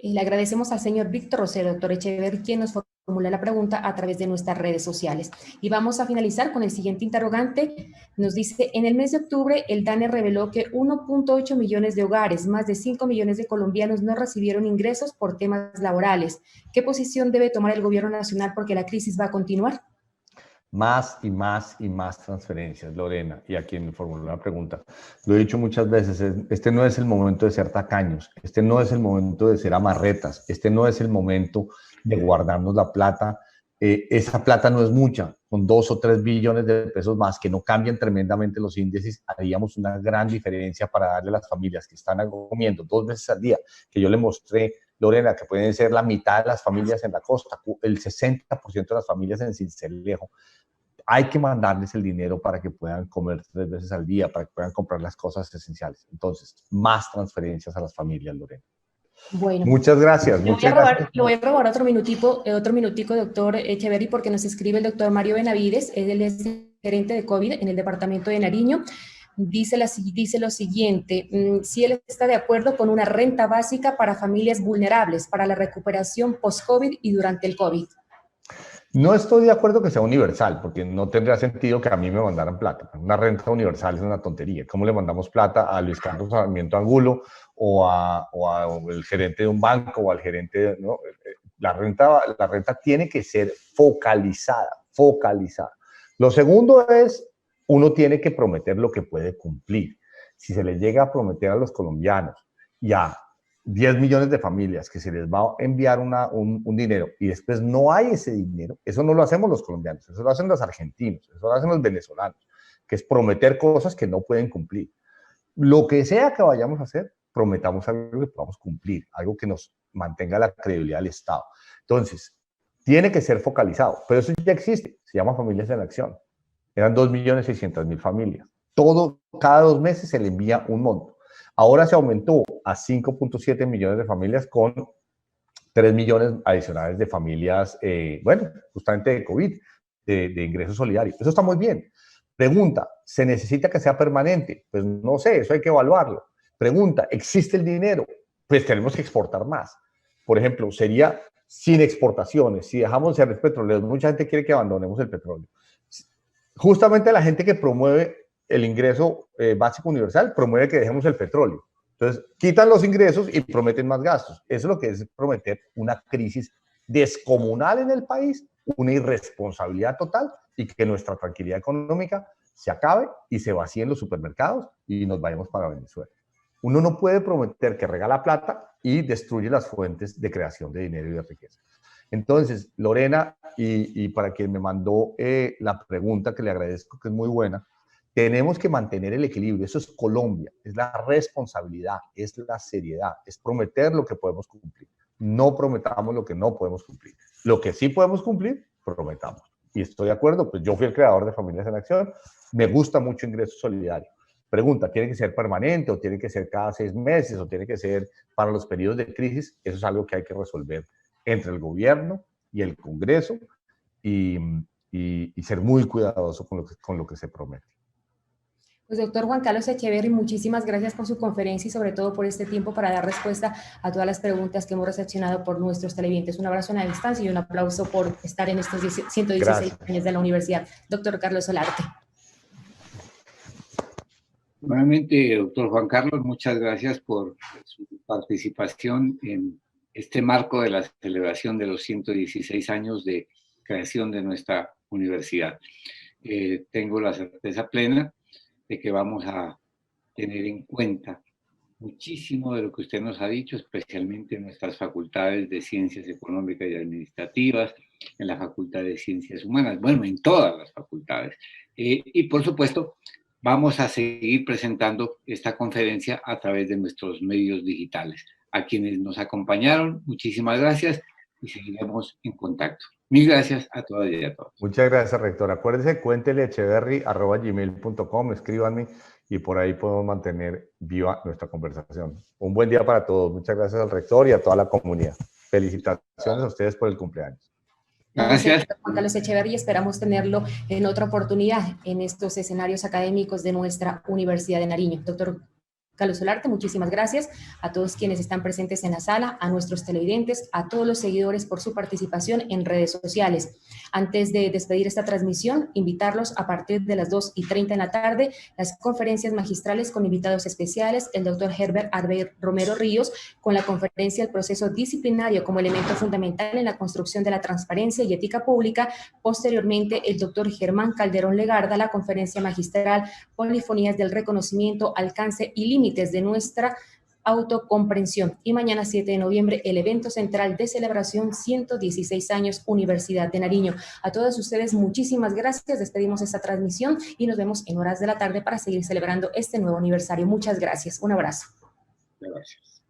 Le agradecemos al señor Víctor Rosero, doctor Echeverry, quien nos formula la pregunta a través de nuestras redes sociales. Y vamos a finalizar con el siguiente interrogante. Nos dice, en el mes de octubre, el DANE reveló que 1.8 millones de hogares, más de 5 millones de colombianos no recibieron ingresos por temas laborales. ¿Qué posición debe tomar el gobierno nacional porque la crisis va a continuar? Más y más y más transferencias, Lorena, y a quien me formuló la pregunta. Lo he dicho muchas veces, este no es el momento de ser tacaños, este no es el momento de ser amarretas, este no es el momento de guardarnos la plata. Esa plata no es mucha, con 2 o 3 billones de pesos más que no cambian tremendamente los índices, haríamos una gran diferencia para darle a las familias que están comiendo 2 veces al día, que yo le mostré, Lorena, que pueden ser la mitad de las familias en la costa, el 60% de las familias en Sincelejo. Hay que mandarles el dinero para que puedan comer 3 veces al día, para que puedan comprar las cosas esenciales. Entonces, más transferencias a las familias, Lorena. Bueno, muchas gracias. Le voy a robar otro minutico, doctor Echeverry, porque nos escribe el doctor Mario Benavides, él es gerente de COVID en el departamento de Nariño. Dice lo siguiente, si él está de acuerdo con una renta básica para familias vulnerables, para la recuperación post-COVID y durante el COVID. No estoy de acuerdo que sea universal, porque no tendría sentido que a mí me mandaran plata. Una renta universal es una tontería. ¿Cómo le mandamos plata a Luis Carlos Sarmiento Angulo o el gerente de un banco o al gerente? ¿No? La renta tiene que ser focalizada. Lo segundo es, uno tiene que prometer lo que puede cumplir. Si se le llega a prometer a los colombianos y a 10 millones de familias que se les va a enviar un dinero y después no hay ese dinero, eso no lo hacemos los colombianos, eso lo hacen los argentinos, eso lo hacen los venezolanos, que es prometer cosas que no pueden cumplir. Lo que sea que vayamos a hacer, prometamos algo que podamos cumplir, algo que nos mantenga la credibilidad del Estado. Entonces, tiene que ser focalizado, pero eso ya existe, se llama Familias en Acción. Eran 2.600.000 familias. Cada 2 meses se le envía un monto. Ahora se aumentó a 5.7 millones de familias con 3 millones adicionales de familias, bueno, justamente de COVID, de ingreso solidario. Eso está muy bien. Pregunta, ¿se necesita que sea permanente? Pues no sé, eso hay que evaluarlo. Pregunta, ¿existe el dinero? Pues tenemos que exportar más. Por ejemplo, sería sin exportaciones, si dejamos de ser petroleros, mucha gente quiere que abandonemos el petróleo. Justamente la gente que promueve el ingreso básico universal promueve que dejemos el petróleo. Entonces, quitan los ingresos y prometen más gastos. Eso es lo que es prometer una crisis descomunal en el país, una irresponsabilidad total y que nuestra tranquilidad económica se acabe y se vacíen los supermercados y nos vayamos para Venezuela. Uno no puede prometer que regala plata y destruye las fuentes de creación de dinero y de riqueza. Entonces, Lorena, y para quien me mandó la pregunta, que le agradezco, que es muy buena, tenemos que mantener el equilibrio. Eso es Colombia, es la responsabilidad, es la seriedad, es prometer lo que podemos cumplir. No prometamos lo que no podemos cumplir. Lo que sí podemos cumplir, prometamos. Y estoy de acuerdo, pues yo fui el creador de Familias en Acción, me gusta mucho Ingreso Solidario. Pregunta, ¿tiene que ser permanente o tiene que ser cada 6 meses o tiene que ser para los periodos de crisis? Eso es algo que hay que resolver entre el gobierno y el Congreso y ser muy cuidadoso con lo que se promete. Pues doctor Juan Carlos Echeverry, muchísimas gracias por su conferencia y sobre todo por este tiempo para dar respuesta a todas las preguntas que hemos recepcionado por nuestros televidentes. Un abrazo a la distancia y un aplauso por estar en estos 116 gracias. Años de la universidad. Doctor Carlos Solarte. Nuevamente, doctor Juan Carlos, muchas gracias por su participación en este marco de la celebración de los 116 años de creación de nuestra universidad. Tengo la certeza plena de que vamos a tener en cuenta muchísimo de lo que usted nos ha dicho, especialmente en nuestras facultades de Ciencias Económicas y Administrativas, en la Facultad de Ciencias Humanas, bueno, en todas las facultades. Y por supuesto, vamos a seguir presentando esta conferencia a través de nuestros medios digitales. A quienes nos acompañaron, muchísimas gracias y seguiremos en contacto. Mil gracias a todas y a todos. Muchas gracias, rector. Acuérdese, cuéntele echeverry@gmail.com, escríbanme y por ahí podemos mantener viva nuestra conversación. Un buen día para todos. Muchas gracias al rector y a toda la comunidad. Felicitaciones a ustedes por el cumpleaños. Gracias. Juan Carlos Echeverry, esperamos tenerlo en otra oportunidad en estos escenarios académicos de nuestra Universidad de Nariño. Doctor Carlos Solarte, muchísimas gracias a todos quienes están presentes en la sala, a nuestros televidentes, a todos los seguidores por su participación en redes sociales. Antes de despedir esta transmisión, invitarlos a partir de las 2:30 en la tarde, las conferencias magistrales con invitados especiales, el doctor Herbert Arbey Romero Ríos, con la conferencia El proceso disciplinario como elemento fundamental en la construcción de la transparencia y ética pública. Posteriormente, el doctor Germán Calderón Legarda, la conferencia magistral Polifonías del reconocimiento, alcance y límites de nuestra autocomprensión. Y mañana 7 de noviembre, el evento central de celebración 116 años Universidad de Nariño. A todos ustedes, muchísimas gracias. Despedimos esta transmisión y nos vemos en horas de la tarde para seguir celebrando este nuevo aniversario. Muchas gracias. Un abrazo. Gracias.